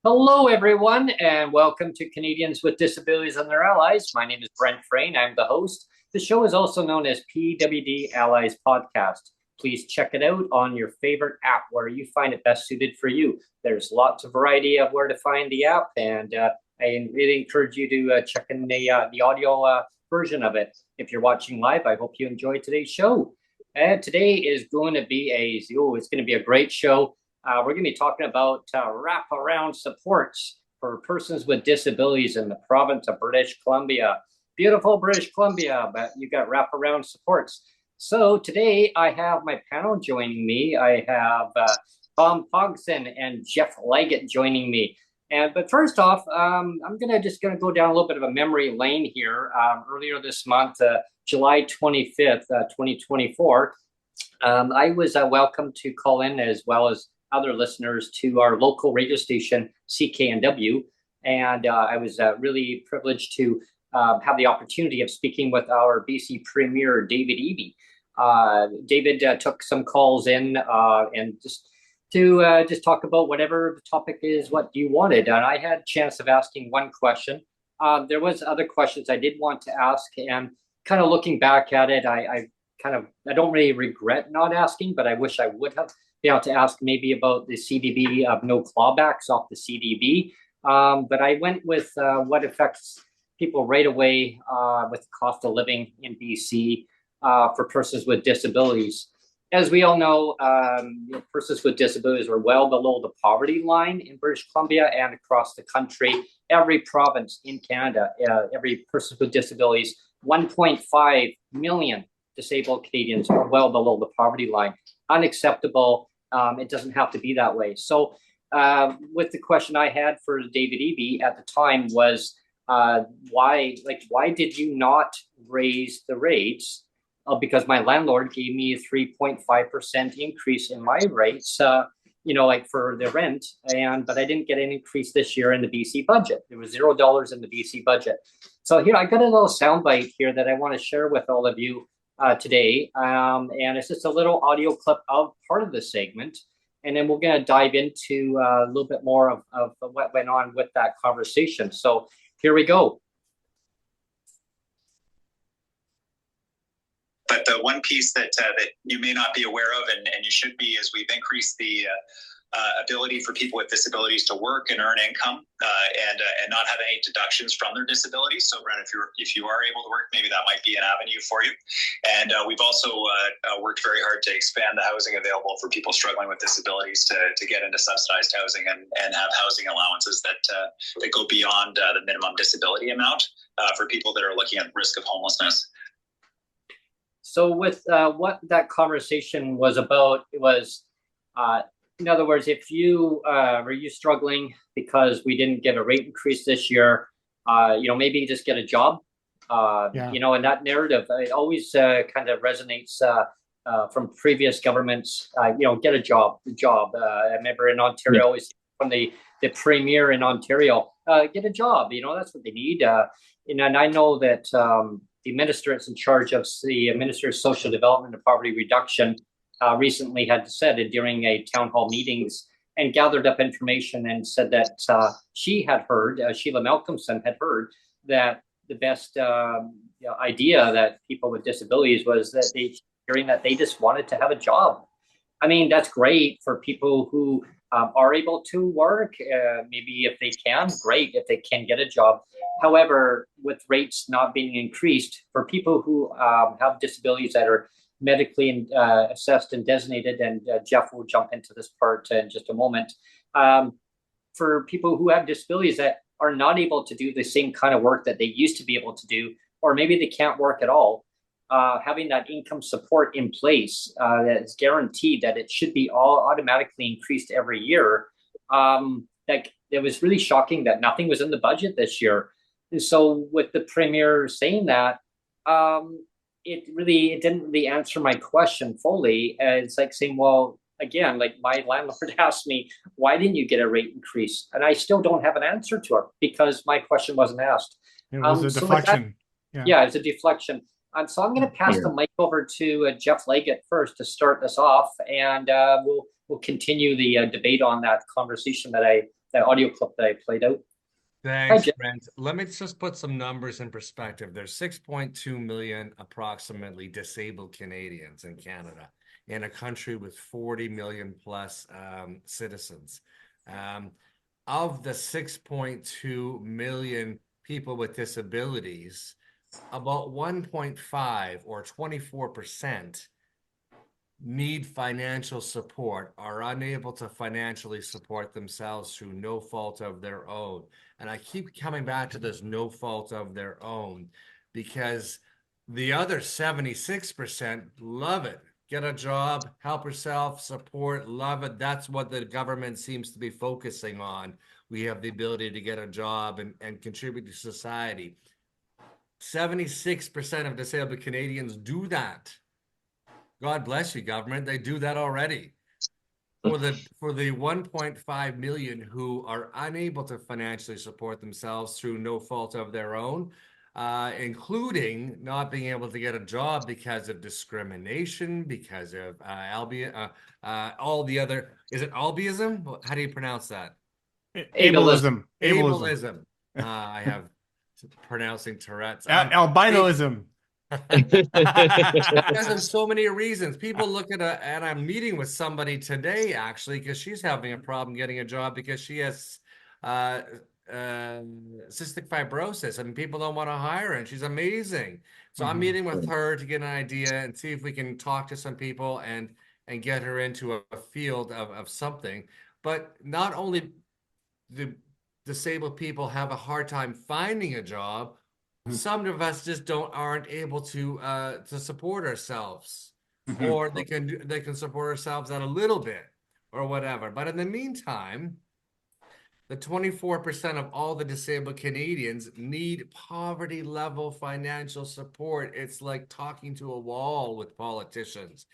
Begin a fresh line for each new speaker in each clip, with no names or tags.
Hello, everyone, and welcome to Canadians with Disabilities and Their Allies. My name is Brent Frain. I'm the host. The show is also known as PWD Allies Podcast. Please check it out on your favorite app where you find it best suited for you. There's lots of variety of where to find the app, and I really encourage you to check in the audio version of it. If you're watching live, I hope you enjoy today's show. And today is going to be it's going to be a great show. We're going to be talking about wraparound supports for persons with disabilities in the province of British Columbia. Beautiful British Columbia, but you got wraparound supports. So today I have my panel joining me. I have Tom Pogson and Jeff Leggat joining me. But first off, I'm just going to go down a little bit of a memory lane here. Earlier this month, July 25th, 2024, I was welcome to call in as well as other listeners to our local radio station, CKNW. And I was really privileged to have the opportunity of speaking with our BC Premier, David Eby. David took some calls in and just talk about whatever the topic is, what you wanted. And I had a chance of asking one question. There was other questions I did want to ask, and kind of looking back at it, I don't really regret not asking, but I wish I would have been able to ask maybe about the CDB of no clawbacks off the CDB. But I went with what affects people right away with the cost of living in BC for persons with disabilities. As we all know, persons with disabilities are well below the poverty line in British Columbia and across the country. Every province in Canada, every person with disabilities, 1.5 million disabled Canadians are well below the poverty line. Unacceptable. It doesn't have to be that way. So with the question I had for David Eby at the time was, why did you not raise the rates? Because my landlord gave me a 3.5% increase in my rates, for the rent, but I didn't get an increase this year in the BC budget. There was $0 in the BC budget. So here, I got a little soundbite here that I want to share with all of you today. And it's just a little audio clip of part of the segment. And then we're going to dive into a little bit more of what went on with that conversation. So here we go.
But the one piece that you may not be aware of, and you should be, is we've increased the ability for people with disabilities to work and earn income and not have any deductions from their disabilities. So, Brent, if you are able to work, maybe that might be an avenue for you. And we've also worked very hard to expand the housing available for people struggling with disabilities to get into subsidized housing and have housing allowances that go beyond the minimum disability amount for people that are looking at risk of homelessness.
So with what that conversation was about, it was, in other words, if you were you struggling because we didn't get a rate increase this year, maybe just get a job. And that narrative, it always kind of resonates from previous governments. Get a job. I remember in Ontario, always from the premier in Ontario, get a job. That's what they need. And I know that the minister that's in charge of the Minister of Social Development and Poverty Reduction recently had said it during a town hall meetings and gathered up information and said that she had heard, Sheila Malcolmson had heard, that the best idea that people with disabilities was that they just wanted to have a job. I mean, that's great for people who are able to work. Maybe if they can, great, if they can get a job. However, with rates not being increased for people who have disabilities that are medically assessed and designated, and Jeff will jump into this part in just a moment, for people who have disabilities that are not able to do the same kind of work that they used to be able to do, or maybe they can't work at all, having that income support in place that's guaranteed that it should be all automatically increased every year. It was really shocking that nothing was in the budget this year. And so with the premier saying that, it didn't really answer my question fully. It's like saying, well, again, like my landlord asked me, why didn't you get a rate increase? And I still don't have an answer to her because my question wasn't asked.
It was a deflection.
Yeah, it's a deflection. So I'm going to pass the mic over to Jeff Leggat first to start us off, and we'll continue the debate on that conversation that audio clip that I played out.
Thanks, Brent. Let me just put some numbers in perspective. There's 6.2 million approximately disabled Canadians in Canada, in a country with 40 million plus citizens. Of the 6.2 million people with disabilities, about 1.5 or 24% need financial support, are unable to financially support themselves through no fault of their own. And I keep coming back to this no fault of their own, because the other 76% love it. Get a job, help yourself, support, love it. That's what the government seems to be focusing on. We have the ability to get a job and contribute to society. 76% of disabled Canadians do that. God bless you, government. They do that already. For the 1.5 million who are unable to financially support themselves through no fault of their own, including not being able to get a job because of discrimination, because of all the other, is it albinism? How do you pronounce that?
Ableism.
I have pronouncing Tourette's.
Albinoism.
Because of so many reasons. People look at and I'm meeting with somebody today, actually, because she's having a problem getting a job because she has cystic fibrosis and people don't want to hire her, and she's amazing. So I'm meeting with her to get an idea and see if we can talk to some people and get her into a field of something. But not only do disabled people have a hard time finding a job, some of us just aren't able to support ourselves, or they can support ourselves at a little bit or whatever. But in the meantime, the 24% of all the disabled Canadians need poverty level financial support. It's like talking to a wall with politicians.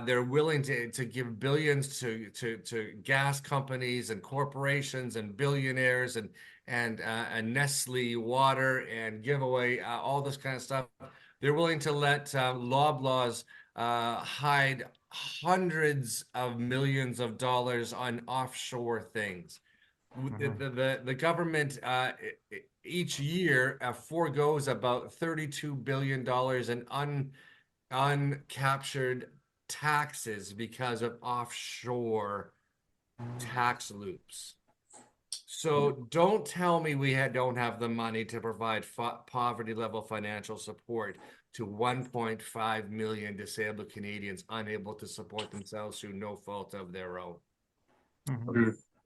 They're willing to give billions to gas companies and corporations and billionaires and Nestle water, and give away all this kind of stuff. They're willing to let Loblaws hide hundreds of millions of dollars on offshore things. The government each year forgoes about $32 billion in uncaptured taxes because of offshore tax loops. So don't tell me we don't have the money to provide poverty level financial support to 1.5 million disabled Canadians unable to support themselves through no fault of their own.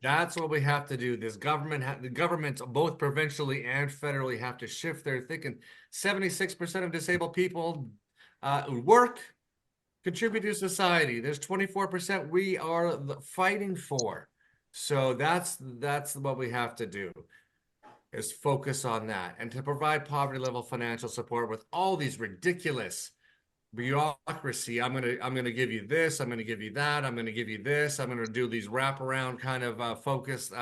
That's what we have to do. The governments, both provincially and federally, have to shift their thinking. 76% of disabled people work, contribute to society. There's 24% we are fighting for. So that's what we have to do, is focus on that, and to provide poverty level financial support with all these ridiculous bureaucracy. I'm gonna give you this, I'm gonna give you that, I'm gonna give you this, I'm gonna do these wraparound kind of focused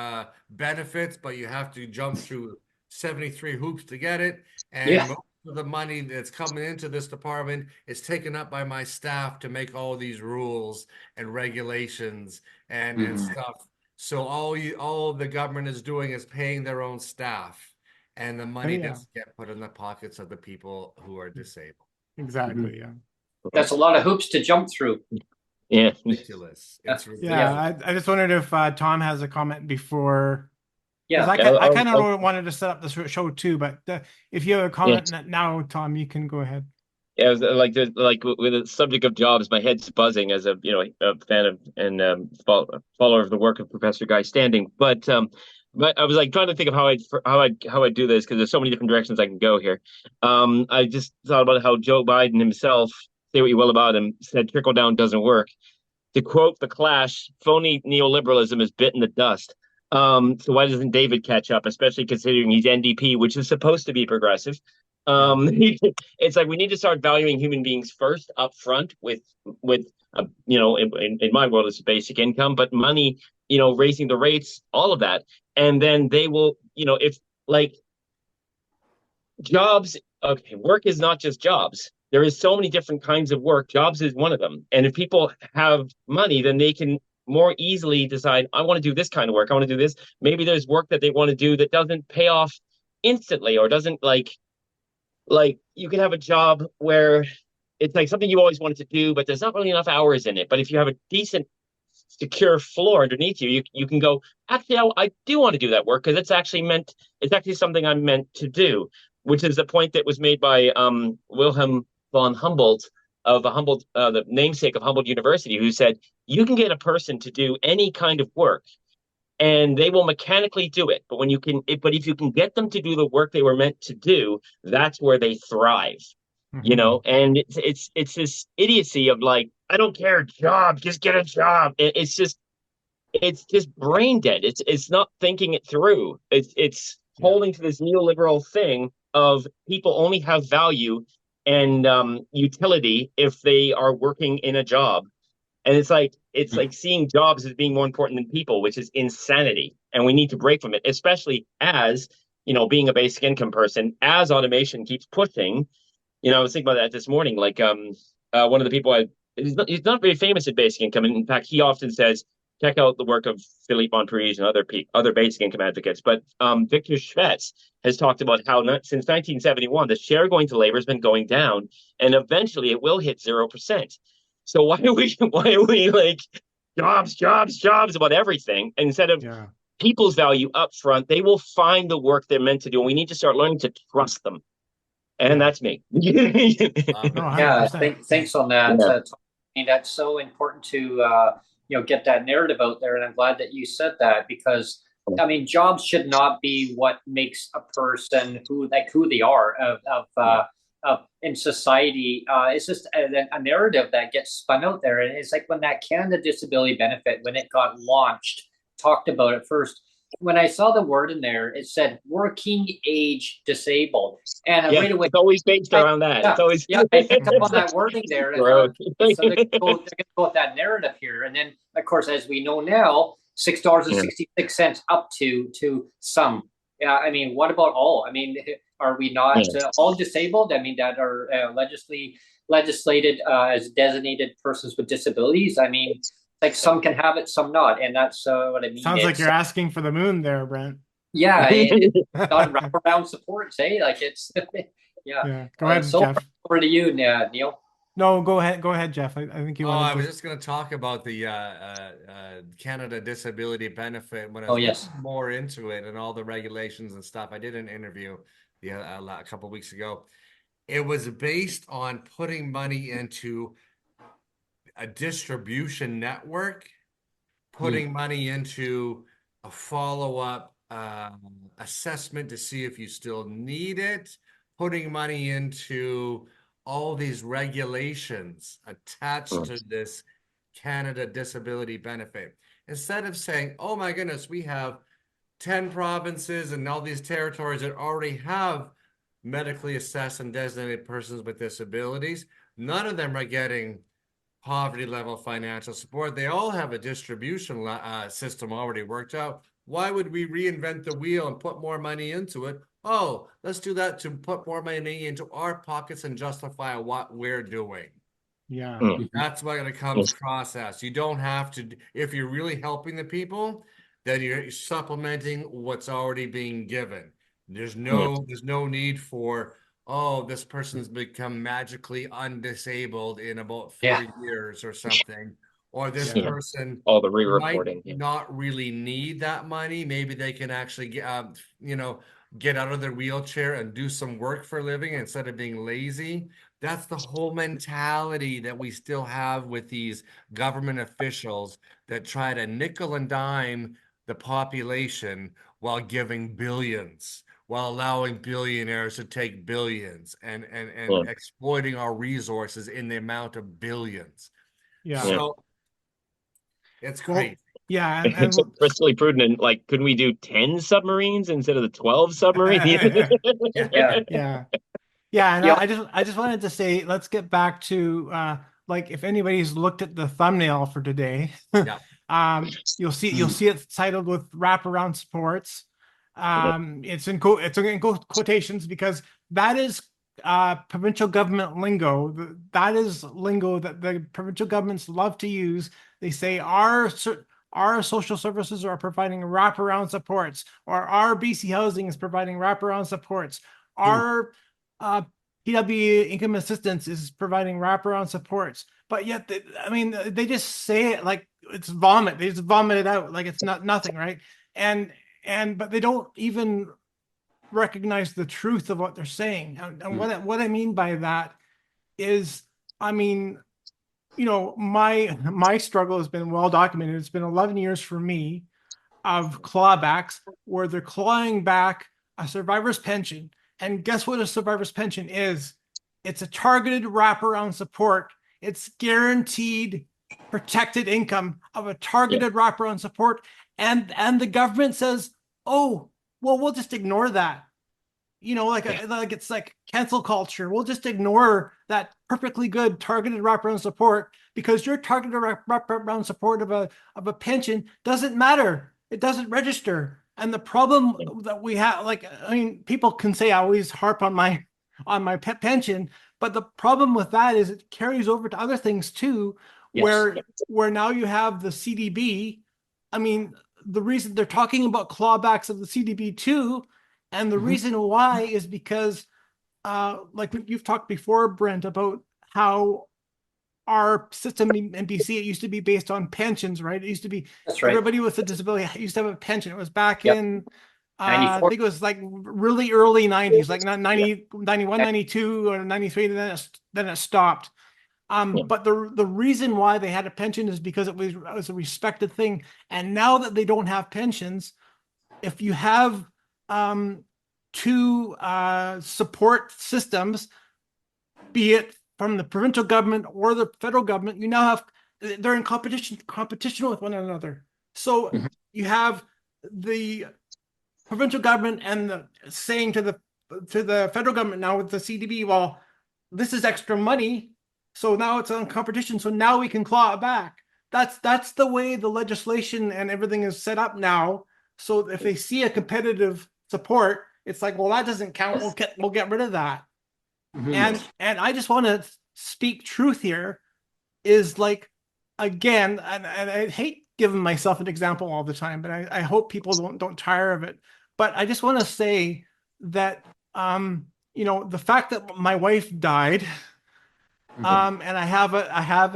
benefits, but you have to jump through 73 hoops to get it. And most of the money that's coming into this department is taken up by my staff to make all these rules and regulations and stuff. So all the government is doing is paying their own staff, and the money doesn't get put in the pockets of the people who are disabled.
Exactly. Yeah.
That's a lot of hoops to jump through.
Yeah.
Ridiculous. It's ridiculous.
Yeah. I just wondered if Tom has a comment before.
Yeah.
I kind of wanted to set up this show too, but if you have a comment now, Tom, you can go ahead.
Yeah, like with the subject of jobs, my head's buzzing as a fan of and follower of the work of Professor Guy Standing. But I was like trying to think of how I'd do this, because there's so many different directions I can go here. I just thought about how Joe Biden himself, say what you will about him, said trickle down doesn't work. To quote The Clash, phony neoliberalism is bitten the dust. So why doesn't David catch up, especially considering he's NDP, which is supposed to be progressive? It's like we need to start valuing human beings first up front with in my world it's basic income, but money, raising the rates, all of that. And then they will, if like jobs, okay, work is not just jobs. There is so many different kinds of work. Jobs is one of them. And if people have money, then they can more easily decide, I want to do this kind of work. I want to do this. Maybe there's work that they want to do that doesn't pay off instantly, or doesn't like you can have a job where it's like something you always wanted to do, but there's not really enough hours in it. But if you have a decent, secure floor underneath you, you can go, actually, I do want to do that work because it's actually something I'm meant to do, which is the point that was made by Wilhelm von Humboldt of Humboldt, the namesake of Humboldt University, who said, you can get a person to do any kind of work and they will mechanically do it. But if you can get them to do the work they were meant to do, that's where they thrive. You know, and it's this idiocy of like, I don't care, job, just get a job. It's just brain dead. It's not thinking it through. It's holding to this neoliberal thing of people only have value and utility if they are working in a job. And it's like seeing jobs as being more important than people, which is insanity. And we need to break from it, especially as, you know, being a basic income person, as automation keeps pushing. You know, I was thinking about that this morning. Like, one of the people he's not very famous at basic income. And in fact, he often says, check out the work of Philippe Bonprise and other basic income advocates. But Victor Schvetz has talked about how since 1971, the share going to labor has been going down, and eventually it will hit 0%. So why are we like jobs about everything instead of people's value up front? They will find the work they're meant to do, and we need to start learning to trust them. And that's me.
Thanks on that. That's so important to get that narrative out there, and I'm glad that you said that, because I mean, jobs should not be what makes a person who they are in society. It's just a narrative that gets spun out there, and it's like when that Canada Disability Benefit, when it got launched, talked about it first. When I saw the word in there, it said working age disabled. And right away,
it's always based around that. It's always
I picked up on that wording there. And thought, so they're going to go with that narrative here. And then, of course, as we know now, $6.66 up to some. I mean, what about all? I mean, are we not all disabled? I mean, that are legislated as designated persons with disabilities. I mean, like some can have it, some not, and that's what I mean.
Sounds like you're asking for the moon there, Brent.
Yeah, it's not wraparound support, like it's
Go ahead, Jeff.
Over to you, Neil.
No, go ahead, Jeff. I think you wanted
I was just going to talk about the Canada Disability Benefit. When I was more into it and all the regulations and stuff, I did an interview a couple of weeks ago. It was based on putting money into a distribution network, putting money into a follow-up assessment to see if you still need it, putting money into all these regulations attached to this Canada Disability Benefit. Instead of saying, oh my goodness, we have 10 provinces and all these territories that already have medically assessed and designated persons with disabilities, none of them are getting poverty level financial support. They all have a distribution system already worked out. Why would we reinvent the wheel and put more money into it? Oh, let's do that to put more money into our pockets and justify what we're doing.
Yeah.
That's what it comes across as. You don't have to, if you're really helping the people, then you're supplementing what's already being given. There's no need for, oh, this person's become magically undisabled in about 4 years or something. Or this person
all the re-reporting
might not really need that money. Maybe they can actually get out of their wheelchair and do some work for a living instead of being lazy. That's the whole mentality that we still have with these government officials that try to nickel and dime the population while giving billions, while allowing billionaires to take billions and exploiting our resources in the amount of billions. So it's great.
Yeah, and
it's fiscally prudent. And like, couldn't we do 10 submarines instead of the 12 submarines?
And I just wanted to say, let's get back to like, if anybody's looked at the thumbnail for today, you'll see it's titled with wraparound supports. It's in quotations because that is provincial government lingo. That is lingo that the provincial governments love to use They say our social services are providing wraparound supports, or our BC Housing is providing wraparound supports. Our PW Income Assistance is providing wraparound supports. But yet, they just say it like it's vomit. They just vomit it out like it's nothing, right? But they don't even recognize the truth of what they're saying. And what I mean by that is, my struggle has been well documented. It's been 11 years for me of clawbacks where they're clawing back a survivor's pension. And guess what a survivor's pension is? It's a targeted wraparound support. It's guaranteed protected income of a targeted wraparound support. And the government says, oh, well, we'll just ignore that. Like it's like cancel culture. We'll just ignore that perfectly good targeted wraparound support because your targeted wraparound support of a pension doesn't matter. It doesn't register. And the problem that we have, people can say I always harp on my pension, but the problem with that is it carries over to other things too, where now you have the CDB. The reason they're talking about clawbacks of the CDB too, and the reason why is because, like you've talked before, Brent, about how our system in BC, it used to be based on pensions, right? It used to be everybody with a disability used to have a pension. It was back in, I think it was like really early 90s, like 90, 91, 92 or 93, then it stopped. But the reason why they had a pension is because it was a respected thing. And now that they don't have pensions, if you have two support systems, be it from the provincial government or the federal government, you now have, they're in competition with one another. So you have the provincial government and saying to the federal government now with the CDB, well, this is extra money, so now it's on competition, so now we can claw it back. That's the way the legislation and everything is set up now. So if they see a competitive support, it's like, well, that doesn't count. We'll get rid of that. And I just want to speak truth here. Is like, again, and I hate giving myself an example all the time, but I hope people don't tire of it. But I just want to say that the fact that my wife died, and I have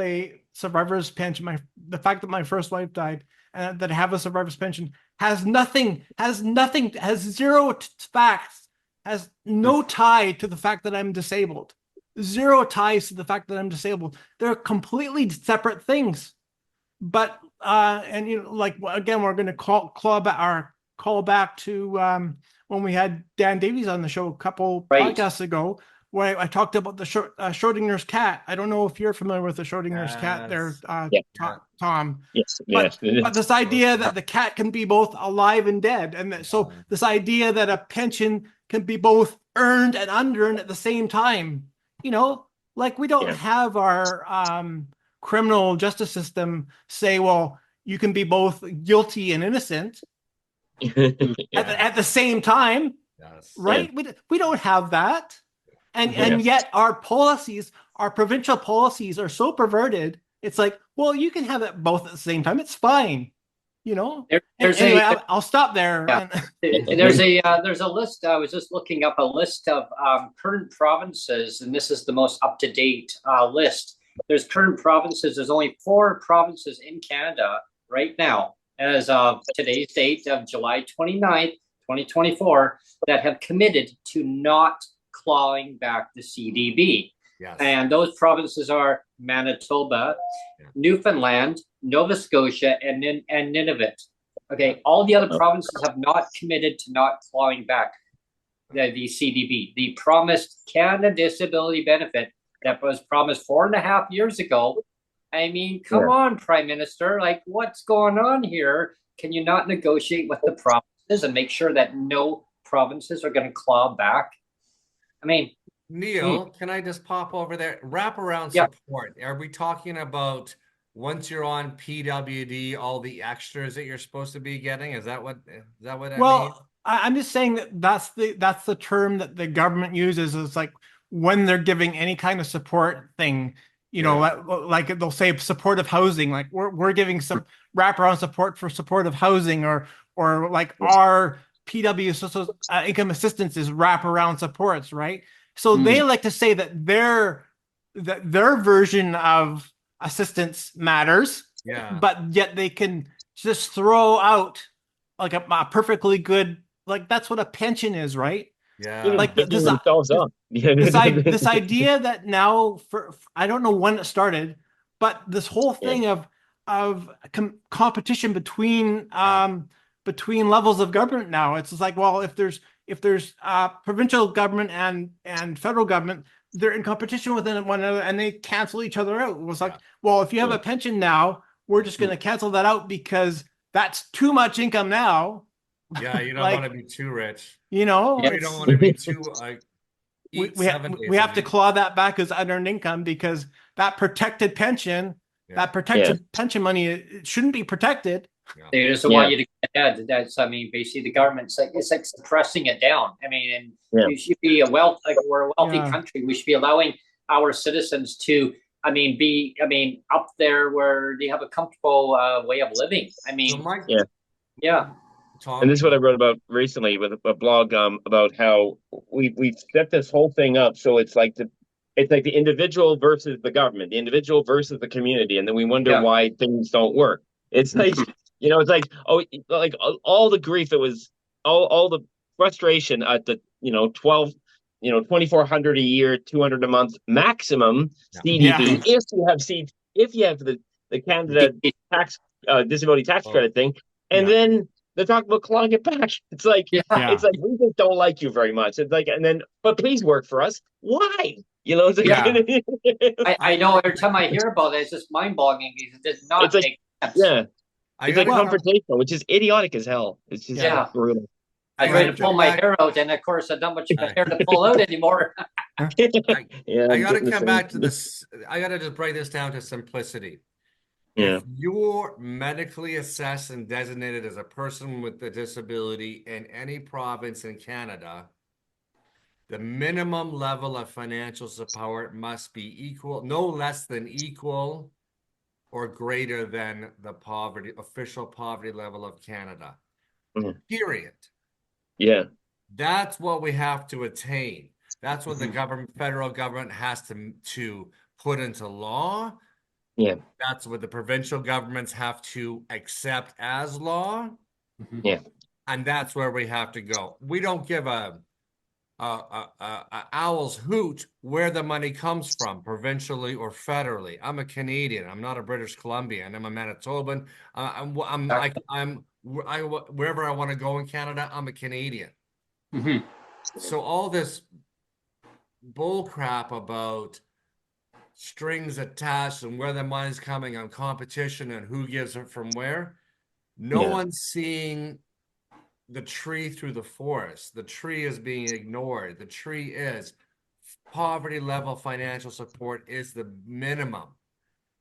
a survivor's pension. The fact that my first wife died and that I have a survivor's pension has zero facts, has no tie to the fact that I'm disabled. Zero ties to the fact that I'm disabled. They're completely separate things. But again, we're going to call back to when we had Dan Davies on the show a couple podcasts ago, where I talked about the Schrodinger's cat. I don't know if you're familiar with the Schrodinger's cat there, Tom.
Yes.
But this idea that the cat can be both alive and dead. And so this idea that a pension can be both earned and unearned at the same time. Like we don't have our criminal justice system say, well, you can be both guilty and innocent at the same time. Right? We don't have that. And yet our provincial policies are so perverted. It's like, well, you can have it both at the same time. It's fine. I'll stop there.
Yeah. There's a list. I was just looking up a list of current provinces, and this is the most up-to-date list. There's current provinces. There's only 4 provinces in Canada right now, as of today's date of July 29th, 2024, that have committed to not clawing back the CDB.
Yes.
And those provinces are Manitoba, Newfoundland, Nova Scotia, and Nunavut. Okay, all the other provinces have not committed to not clawing back the CDB, the promised Canada disability benefit that was promised 4.5 years ago. I mean, come on, Prime Minister, like what's going on here? Can you not negotiate with the provinces and make sure that no provinces are going to claw back? I mean,
Neil, can I just pop over there? Wraparound support. Are we talking about once you're on PWD, all the extras that you're supposed to be getting? Is that what I mean?
I'm just saying that's the term that the government uses. It's like when they're giving any kind of support thing, you know, like they'll say supportive housing, like we're giving some wraparound support for supportive housing, or like our PW income assistance is wraparound supports, right? So they like to say that their version of assistance matters, but yet they can just throw out like a perfectly good, like that's what a pension is, right? Like
themselves up.
this idea that now for I don't know when it started, but this whole thing of competition between between levels of government now, it's just like, well, if there's provincial government and federal government, they're in competition with one another and they cancel each other out. It was like, well, if you have a pension now, we're just going to cancel that out because that's too much income now.
Yeah, you don't
like,
want to be too rich.
You know,
you don't want to be too
we have to claw that back as unearned income, because that protected pension, that protected pension money, it shouldn't be protected.
They just want you to get ahead. That's, I mean, basically the government's like, it's like suppressing it down. I mean, and you should be we're a wealthy country. We should be allowing our citizens to, be up there where they have a comfortable way of living. I mean,
and this is what I wrote about recently with a blog about how we've set this whole thing up so it's like the individual versus the government, the individual versus the community, and then we wonder why things don't work. It's like it's like all the grief, it was all the frustration at the 2,400 a year, 200 a month maximum CDB if you have the Canada tax disability tax credit thing, and then they talk about clawing it back. It's like it's like we just don't like you very much. It's like, and then but please work for us. Why? It's like,
I know every time I hear about it, it's just mind-boggling. It does not make sense.
It's like confrontational, which is idiotic as hell. It's just brutal.
I tried to pull my hair out, and of course, I don't much hair to pull out anymore.
I got to come back to this. I got to just break this down to simplicity. If you're medically assessed and designated as a person with a disability in any province in Canada, the minimum level of financial support must be equal, no less than equal or greater than the official poverty level of Canada. Period.
Yeah.
That's what we have to attain. That's what the federal government has to put into law.
Yeah.
That's what the provincial governments have to accept as law.
Yeah.
And that's where we have to go. We don't give a owl's hoot where the money comes from, provincially or federally. I'm a Canadian. I'm not a British Columbian. I'm a Manitoban. Wherever I want to go in Canada, I'm a Canadian. So all this bull crap about strings attached and where the money's coming on competition and who gives it from where, no one's seeing the tree through the forest. The tree is being ignored. The tree is poverty level financial support is the minimum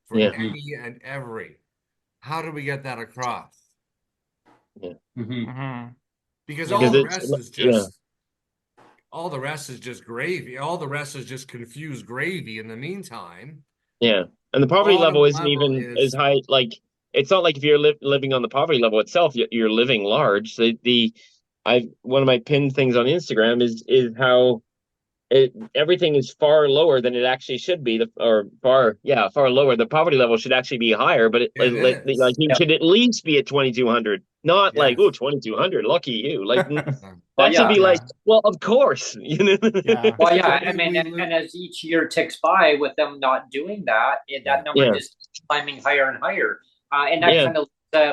for any and every. How do we get that across? Because all the rest is just all the rest is just gravy. All the rest is just confused gravy in the meantime.
Yeah. And the poverty level isn't even as high. Like, it's not like if you're living on the poverty level itself, you're living large. So one of my pinned things on Instagram is how everything is far lower than it actually should be, far lower. The poverty level should actually be higher, but you should at least be at 2,200, not like 2,200, lucky you. Like that should be like, well, of course,
Well, and as each year ticks by with them not doing that, that number is climbing higher and higher, and that kind of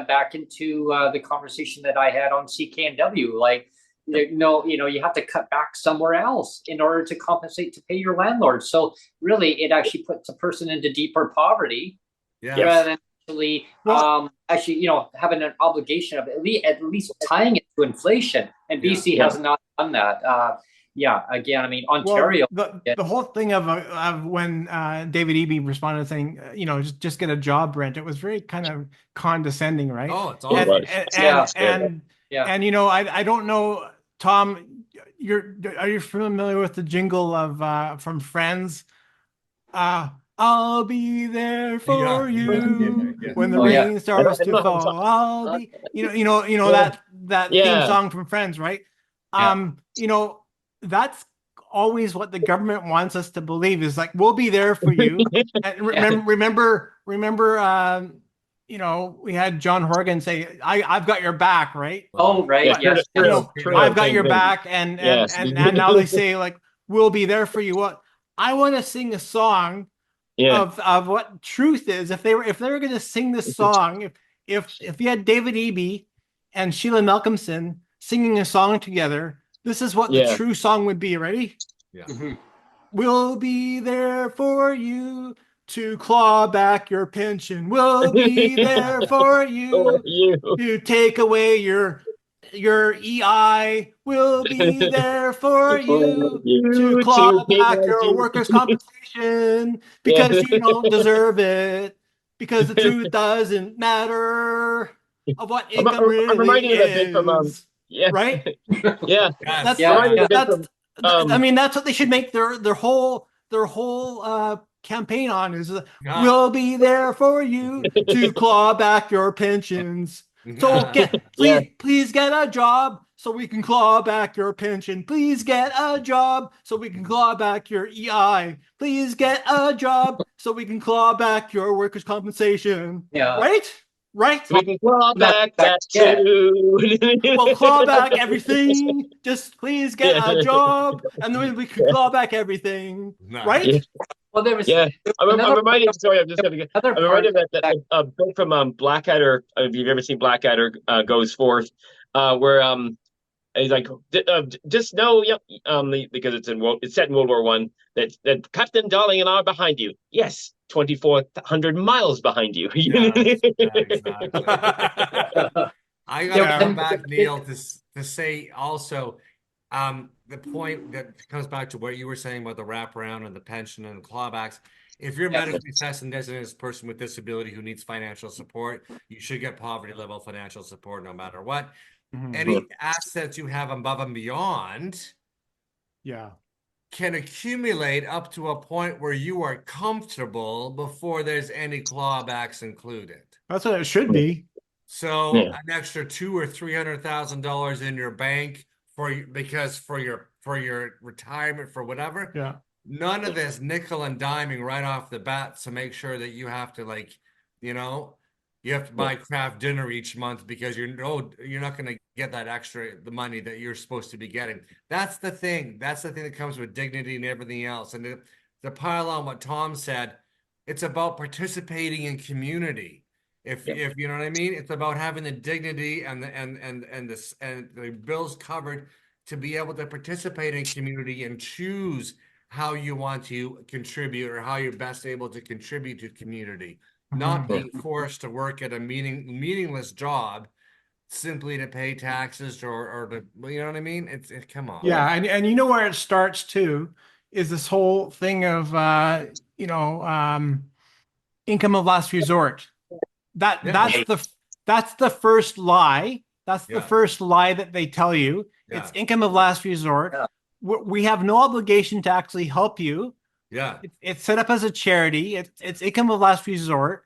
back into the conversation that I had on CKNW, like. You have to cut back somewhere else in order to compensate to pay your landlord. So really, it actually puts a person into deeper poverty rather than actually, having an obligation of at least tying it to inflation. And BC has not done that. Again, Ontario.
Well, the whole thing of when David Eby responded saying, just get a job, Brent, it was very kind of condescending, right?
Oh, it's awful.
And I don't know, Tom, are you familiar with the jingle of from Friends? A I'll be there for you
yeah.
when the
Oh, yeah.
rain starts
I
to
know.
fall. I'll be, that theme
Yeah.
song from Friends, right?
Yeah.
That's always what the government wants us to believe is like we'll be there for you. And remember, we had John Horgan say, I've got your back, right?
Oh, right.
Yeah,
Yes.
true.
I've got
Thank
your
you.
back, and
Yes.
now they say like we'll be there for you. What I want to sing a song
Yeah.
of what truth is. If they were going to sing this song, if you had David Eby and Sheila Malcolmson singing a song together, this is what the
Yeah.
true song would be. Ready?
Yeah.
Mhm.
We'll be there for you to claw back your pension. We'll be there for
Or
you
you.
to take away your EI. We'll be there for you to
You
claw
to
back your workers' compensation
Yeah.
because you don't deserve it. Because the truth doesn't matter of what income
I'm
really
reminded of that bit from
is.
yeah.
Right?
Yeah.
Yes.
Yeah.
Reminded
Yeah.
a bit from
I mean, that's what they should make their whole campaign on is
Yeah.
we'll be there for you to claw back your pensions. So
Yeah.
please get a job so we can claw back your pension. Please get a job so we can claw back your EI. Please get a job so we can claw back your workers' compensation.
Yeah.
Right?
We can claw back that
Yeah.
too.
We'll claw back everything. Just please get
Yeah.
a job, and then we can claw back everything.
Nice.
Right?
Yeah.
Well, there was
Yeah, I'm
another
reminded. Sorry, I'm just gonna.
other
I'm
part
reminded of that bit from Blackadder. If you've ever seen Blackadder goes forth, where he's like, just know, yep, because it's set in World War One that Captain Darling and I are behind you. Yes, 2,400 miles behind you.
Yes, exactly. I gotta
Yeah.
come back, Neil, to say also, the point that comes back to what you were saying about the wraparound and the pension and the clawbacks. If you're medically assessed and designated as a person with disability who needs financial support, you should get poverty level financial support no matter what.
Mhm.
Any assets you have above and beyond
Yeah.
can accumulate up to a point where you are comfortable before there's any clawbacks included.
That's what it should be.
So
Yeah.
an extra $200,000 or $300,000 in your bank for your retirement for whatever.
Yeah.
None of this nickel and diming right off the bat to make sure that you have to you have to buy craft dinner each month because you're not going to get the money that you're supposed to be getting. That's the thing. That's the thing that comes with dignity and everything else. And to pile on what Tom said, it's about participating in community. If you know what I mean, it's about having the dignity and the bills covered to be able to participate in community and choose how you want to contribute or how you're best able to contribute to community, not being forced to work at a meaningless job simply to pay taxes or to, you know what I mean? Come on.
Yeah, and you know where it starts too is this whole thing of income of last resort. That's the first lie. That's the first lie that they tell you.
Yeah.
It's income of last resort.
Yeah.
We have no obligation to actually help you.
Yeah.
It's set up as a charity. It's income of last resort.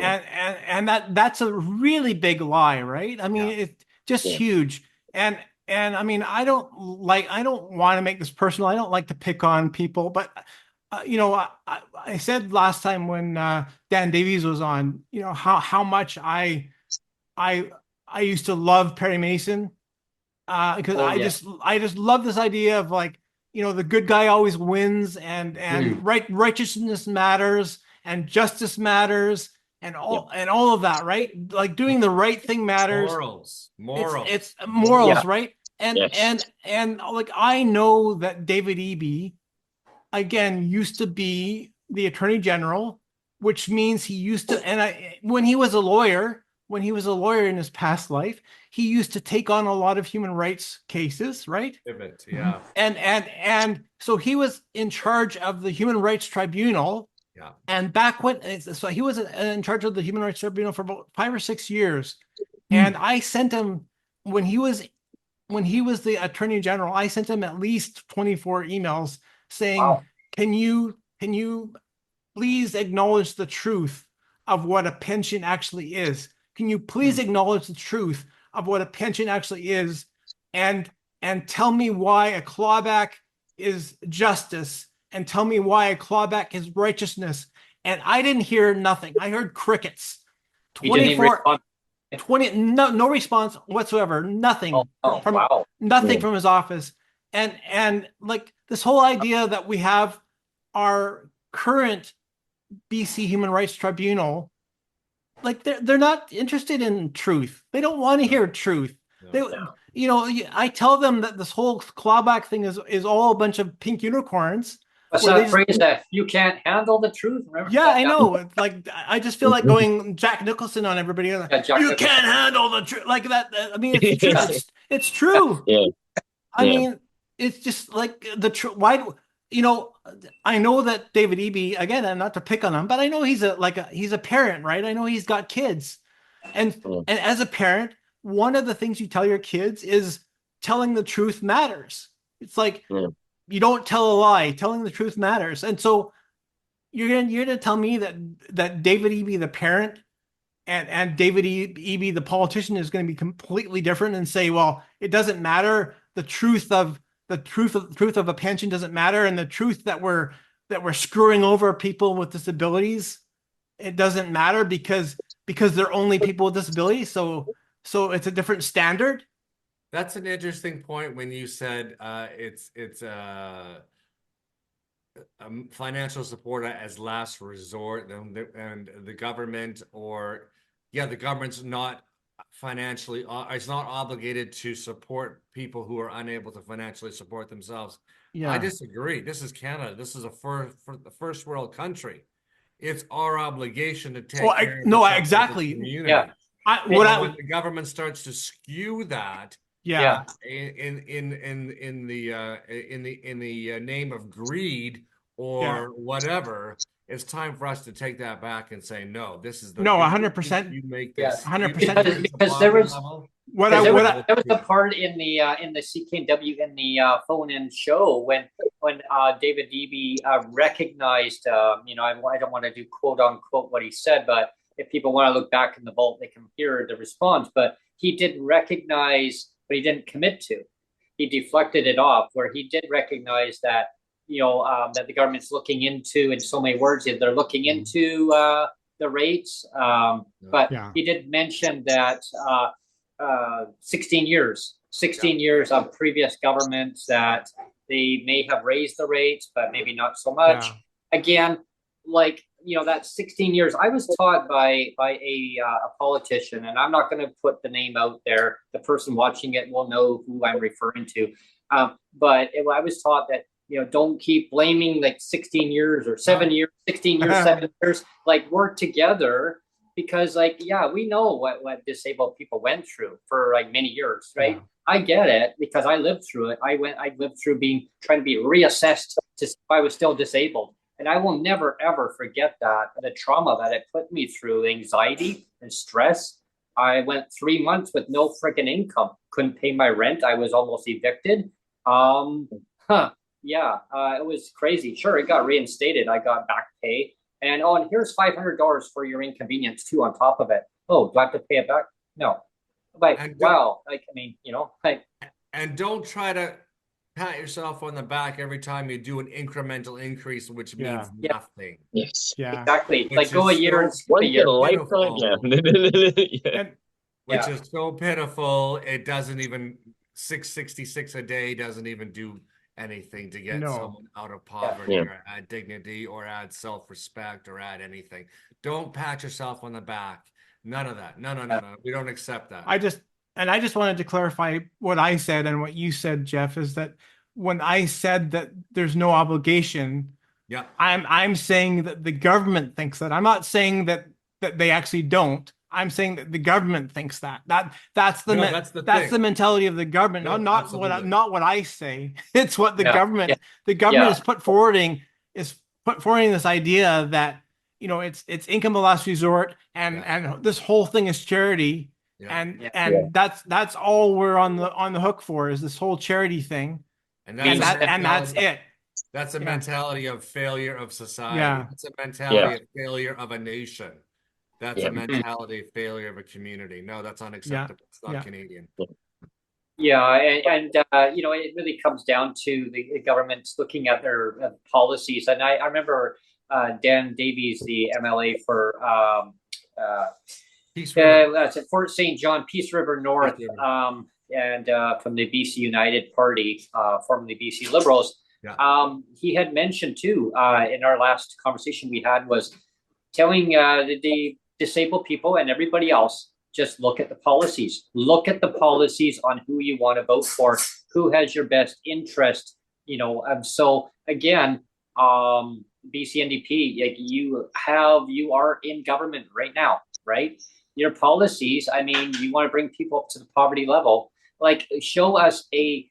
And that's a really big lie, right? I mean, it's just huge. And I mean, I don't want to make this personal. I don't like to pick on people, but I said last time when Dan Davies was on, how much I used to love Perry Mason because I just love this idea of like, the good guy always wins and righteousness matters and justice matters and all of that, right? Like doing the right thing matters.
Morals.
It's morals, right? And like I know that David Eby again used to be the attorney general, which means he used to when he was a lawyer in his past life, he used to take on a lot of human rights cases, right?
Yeah.
And so he was in charge of the Human Rights Tribunal.
Yeah.
And back when, so he was in charge of the Human Rights Tribunal for about 5 or 6 years. And I sent him, when he was the attorney general, I sent him at least 24 emails saying, can you please acknowledge the truth of what a pension actually is? Can you please acknowledge the truth of what a pension actually is, and tell me why a clawback is justice, and tell me why a clawback is righteousness? And I didn't hear nothing. I heard crickets. 24, 20, no response whatsoever. Nothing nothing from his office. And like this whole idea that we have our current BC Human Rights Tribunal, like they're not interested in truth. They don't want to hear truth. You know, I tell them that this whole clawback thing is all a bunch of pink unicorns.
What's that phrase that you can't handle the truth? Remember?
Yeah, I know. It's like I just feel like going Jack Nicholson on everybody. You can't handle the truth, like that. I mean, it's true. It's true.
Yeah.
I mean, it's just like the truth. Why? You know, I know that David Eby, again, and not to pick on him, but I know he's a parent, right? I know he's got kids, and as a parent, one of the things you tell your kids is telling the truth matters. It's like you don't tell a lie. Telling the truth matters. And so you're gonna tell me that David Eby, the parent, and David Eby, the politician, is going to be completely different and say, well, it doesn't matter. The truth of a pension doesn't matter, and the truth that we're screwing over people with disabilities, it doesn't matter because they're only people with disabilities. So it's a different standard.
That's an interesting point when you said it's financial support as last resort, and the government, or the government's not financially, it's not obligated to support people who are unable to financially support themselves. I disagree. This is Canada. This is a first world country. It's our obligation to take care of the community. When the government starts to skew that, in the name of greed or whatever, it's time for us to take that back and say, no, this is the
100%.
You make this
100%, because there was a part in the CKW in the phone-in show when David Eby recognized, you know, I don't want to do quote unquote what he said, but if people want to look back in the vault, they can hear the response. But he did recognize, but he didn't commit to. He deflected it off, where he did recognize that, you know, that the government's looking into, in so many words, they're looking into the rates. But he did mention that 16 years of previous governments, that they may have raised the rates, but maybe not so much. Again, like, you know, that 16 years, I was taught by a politician, and I'm not going to put the name out there. The person watching it will know who I'm referring to. But I was taught that, you know, don't keep blaming like 16 years or 7 years, 16 years, 7 years, like work together, because like, we know what disabled people went through for like many years, right? I get it, because I lived through it. I lived through trying to be reassessed to see if I was still disabled. And I will never, ever forget the trauma that it put me through, anxiety and stress. I went 3 months with no freaking income, couldn't pay my rent. I was almost evicted. It was crazy. Sure, it got reinstated. I got back pay. And here's $500 for your inconvenience too on top of it. Oh, do I have to pay it back? No. Like, wow. Like, I mean, you know, like.
And don't try to pat yourself on the back every time you do an incremental increase, which means nothing.
Yes.
Yeah. Exactly. Like go a year and skip a year.
Which is so pitiful. It doesn't even, $666 a day doesn't even do anything to get someone out of poverty or add dignity or add self-respect or add anything. Don't pat yourself on the back. None of that. No. We don't accept that.
I just wanted to clarify what I said and what you said, Jeff, is that when I said that there's no obligation, I'm saying that the government thinks that. I'm not saying that they actually don't. I'm saying that the government thinks that. That's the mentality of the government. Not what I say. It's what the government is put forwarding this idea that, you know, it's income of last resort, and this whole thing is charity. That's all we're on the hook for, is this whole charity thing, and that's it.
That's a mentality of failure of society.
Yeah.
That's a mentality of failure of a nation. That's a
Yeah.
mentality of failure of a community. No, that's unacceptable. It's not Canadian.
Yeah, and you know, it really comes down to the government looking at their policies. And I remember Dan Davies, the MLA for
Peace River.
that's at Fort St. John, Peace River North,
Peace River.
And from the BC United Party, formerly BC Liberals.
Yeah.
He had mentioned too in our last conversation we had was telling the disabled people and everybody else, just look at the policies. Look at the policies on who you want to vote for, who has your best interest, you know. So again, BC NDP, like you are in government right now, right? Your policies, I mean, you want to bring people up to the poverty level, like show us a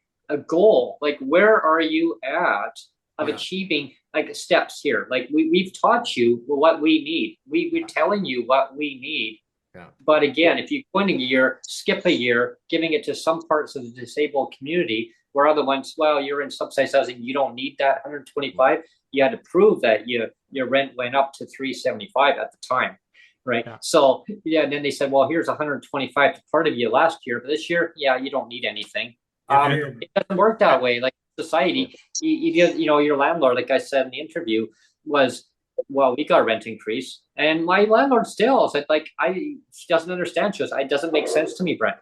goal, like where are you at of achieving like steps here? Like we've taught you what we need. We're telling you what we need.
Yeah.
But again, if you go in a year, skip a year, giving it to some parts of the disabled community, where other ones, well, you're in subsidized housing, you don't need that 125. You had to prove that your rent went up to 375 at the time, right? Yeah. So and then they said, well, here's 125 to part of you last year, but this year, you don't need anything. It doesn't work that way. Like society, you know, your landlord, like I said in the interview, was, well, we got a rent increase, and my landlord still said, like, she doesn't understand. She goes, it doesn't make sense to me, Brent.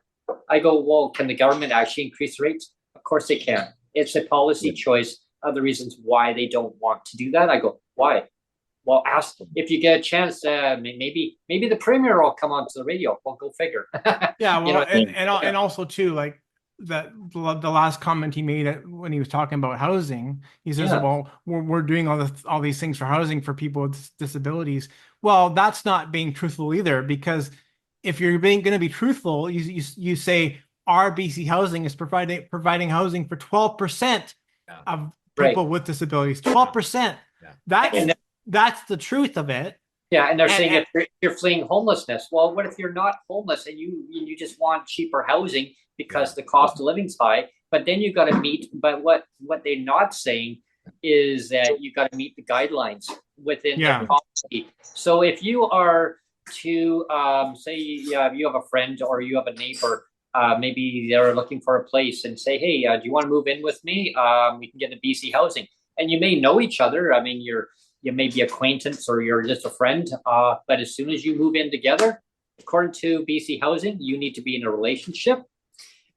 I go, well, can the government actually increase rates? Of course they can. It's a policy choice of the reasons why they don't want to do that. I go, why? Well, ask if you get a chance. Maybe the premier will come onto the radio. Well, go figure.
Yeah, well,
you know,
and also too, like that the last comment he made when he was talking about housing, he says, well, we're doing all these things for housing for people with disabilities. Well, that's not being truthful either, because if you're going to be truthful, you say our BC Housing is providing housing for 12% of people with disabilities. 12%. That's the truth of it.
Yeah, and they're saying if you're fleeing homelessness. Well, what if you're not homeless and you just want cheaper housing because the cost of living's high? But then you got to meet. But what they're not saying is that you got to meet the guidelines within the policy. So if you are to say you have a friend or you have a neighbor, maybe they're looking for a place, and say, hey, do you want to move in with me? We can get the BC Housing, and you may know each other. I mean, you may be acquaintance or you're just a friend, but as soon as you move in together, according to BC Housing, you need to be in a relationship.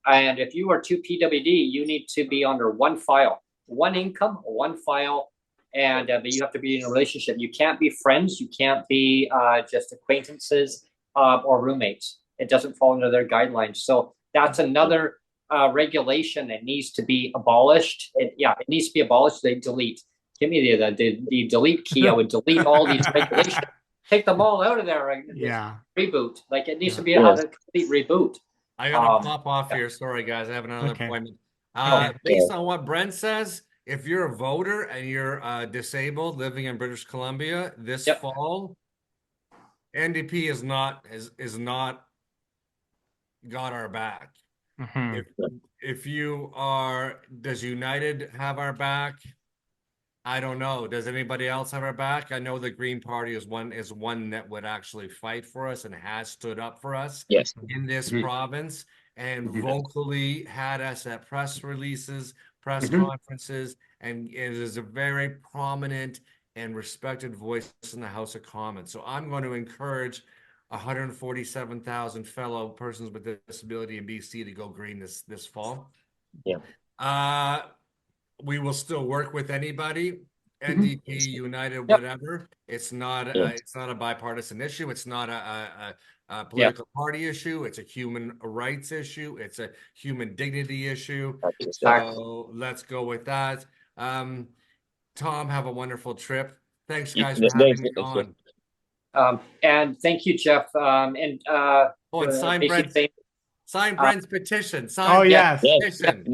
And if you are to PWD, you need to be under one file, one income, one file, and but you have to be in a relationship. You can't be friends. You can't be just acquaintances or roommates. It doesn't fall under their guidelines. So that's another regulation that needs to be abolished. It needs to be abolished. They delete. Give me the delete key. I would delete all these regulations, take them all out of there. Right? Reboot. Like it needs to be a complete reboot.
I gotta pop off here. Sorry, guys. I have another appointment. Based on what Brent says, if you're a voter and you're disabled living in British Columbia this fall, NDP is not got our back. Mm-hmm. If you are, does United have our back? I don't know. Does anybody else have our back? I know the Green Party is one that would actually fight for us and has stood up for us in this province and vocally had us at press releases, press conferences, and it is a very prominent and respected voice in the House of Commons. So I'm going to encourage 147,000 fellow persons with disability in BC to go green this fall. Yeah. We will still work with anybody, NDP, United, whatever. It's not a bipartisan issue. It's not a political party issue. It's a human rights issue. It's a human dignity issue. So let's go with that. Tom, have a wonderful trip. Thanks, guys, for having me on.
And thank you, Jeff.
Sign Brent's petition.
Petition.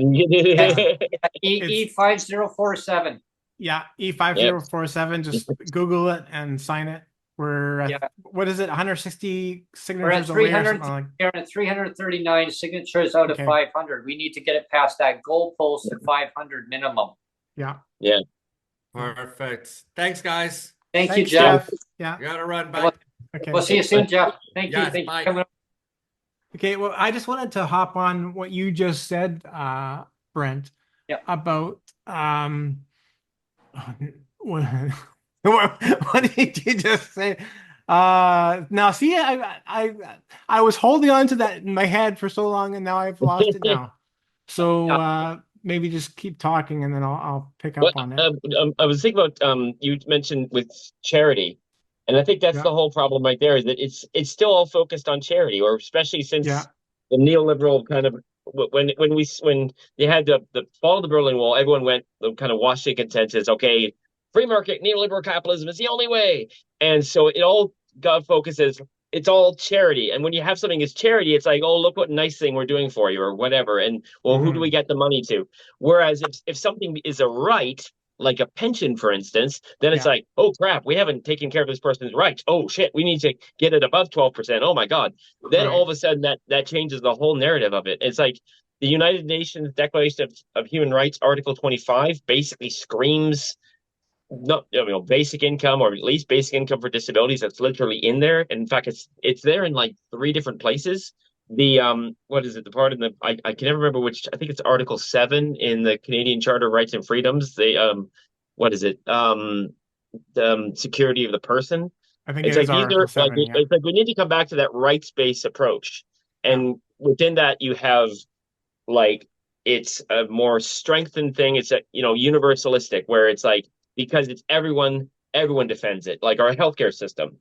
E5047.
Yeah, E5047. Just Google it and sign it. We're what is it? 160 signatures away or something like that.
We're at 339 signatures out of 500. We need to get it past that goalpost of 500 minimum.
Yeah.
Yeah.
Perfect. Thanks, guys.
Thank you,
Thanks,
Jeff.
Yeah.
You gotta run. Bye.
Well,
Okay.
We'll see you soon, Jeff. Thank you.
Yes,
Thank you
bye.
for coming.
Okay. Well, I just wanted to hop on what you just said, Brent,
Yeah.
about what, what did you just say? Now see, I was holding on to that in my head for so long, and now I've lost it now. So maybe just keep talking, and then I'll pick
Well,
up on it.
I was thinking about you mentioned with charity, and I think that's
Yeah.
the whole problem right there. Is that it's still all focused on charity, or especially since
Yeah.
the neoliberal kind of when they had the fall of the Berlin Wall, everyone went the kind of Washington consensus. Okay, free market neoliberal capitalism is the only way, and so it all got focused as it's all charity. And when you have something as charity, it's like, oh, look what nice thing we're doing for you, or whatever. And well, who do we get the money to? Whereas if something is a right, like a pension, for instance, then it's
Yeah.
like, oh crap, we haven't taken care of this person's rights. Oh shit, we need to get it above 12%. Oh my God. Then
Right.
all of a sudden that changes the whole narrative of it. It's like the United Nations Declaration of Human Rights, Article 25, basically screams no, basic income, or at least basic income for disabilities. That's literally in there. And in fact, it's there in like 3 different places. The what is it? The part in the I can never remember which. I think it's Article 7 in the Canadian Charter of Rights and Freedoms. They what is it? The security of the person.
I think
It's
it is
like these
Article
are like
7. Yeah.
it's like we need to come back to that rights-based approach,
Yeah.
and within that you have like it's a more strengthened thing. It's a universalistic, where it's like because it's everyone defends it, like our healthcare system.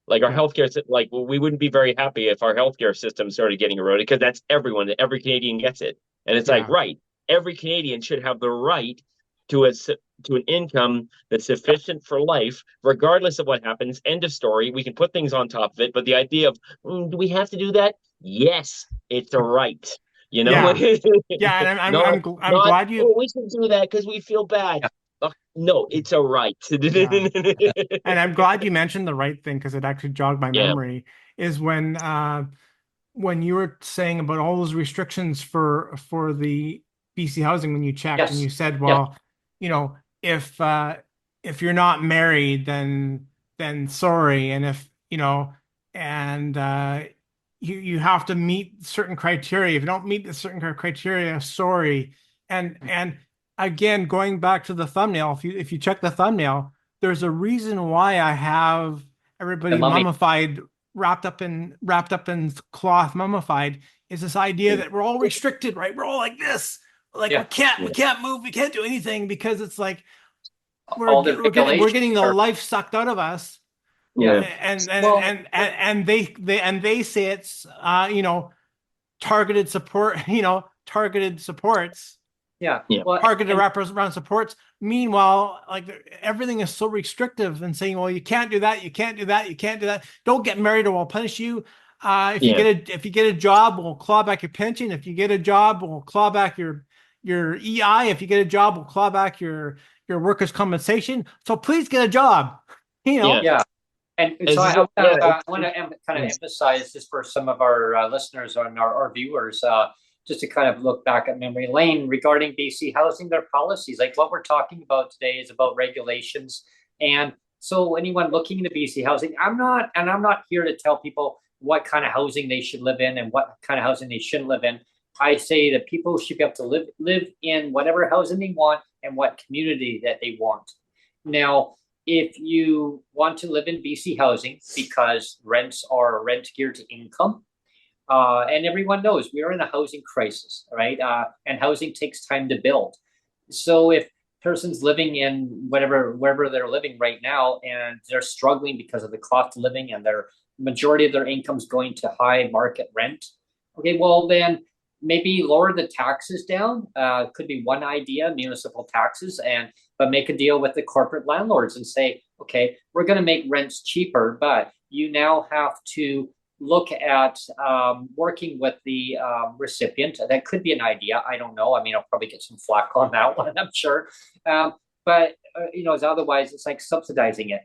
Like our
Yeah.
healthcare system, like we wouldn't be very happy if our healthcare system started getting eroded, because that's every Canadian gets it. And it's like,
Yeah.
right, every Canadian should have the right to an income that's sufficient for life, regardless of what happens. End of story. We can put things on top of it, but the idea of do we have to do that? Yes, it's a right.
Yeah. Yeah. And
not
I'm glad
oh,
you.
we should do that because we feel bad.
Yeah.
No, it's a right.
Yeah. And I'm glad you mentioned the right thing, because it actually jogged my
Yeah.
memory. Is when you were saying about all those restrictions for the BC housing, when you checked and
Yes.
you said,
Yeah.
well, if you're not married, then sorry, and if and you have to meet certain criteria. If you don't meet the certain criteria, sorry. And again, going back to the thumbnail, if you check the thumbnail, there's a reason why I have everybody
The mummy.
mummified, wrapped up in cloth, mummified. Is this idea that we're all restricted, right? We're all like this, like
Yeah.
we can't move, we can't do anything, because it's like
All the
we're getting the
regulations are-
life sucked out of us.
Yeah.
And they say it's targeted support, targeted supports,
Yeah.
Yeah.
Well,
targeted wraparound supports. Meanwhile, like everything is so restrictive, and saying, well, you can't do that, you can't do that, you can't do that. Don't get married or we'll punish you. If you get a job, we'll claw back your pension. If you get a job, we'll claw back your EI. If you get a job, we'll claw back your workers' compensation. So please get a job.
Yeah. And so I want to kind of emphasize this for some of our listeners and our viewers, just to kind of look back at memory lane regarding BC housing, their policies. Like what we're talking about today is about regulations. And so anyone looking into BC housing, I'm not here to tell people what kind of housing they should live in and what kind of housing they shouldn't live in. I say that people should be able to live in whatever housing they want and what community that they want. Now, if you want to live in BC housing because rents are rent geared to income, and everyone knows we are in a housing crisis, right? And housing takes time to build. So if person's living in wherever they're living right now, and they're struggling because of the cost of living, and their majority of their income's going to high market rent, okay, well then maybe lower the taxes down. Could be one idea, municipal taxes, but make a deal with the corporate landlords and say, okay, we're going to make rents cheaper, but you now have to look at working with the recipient. That could be an idea. I don't know. I mean, I'll probably get some flack on that one, I'm sure. But otherwise, it's like subsidizing it.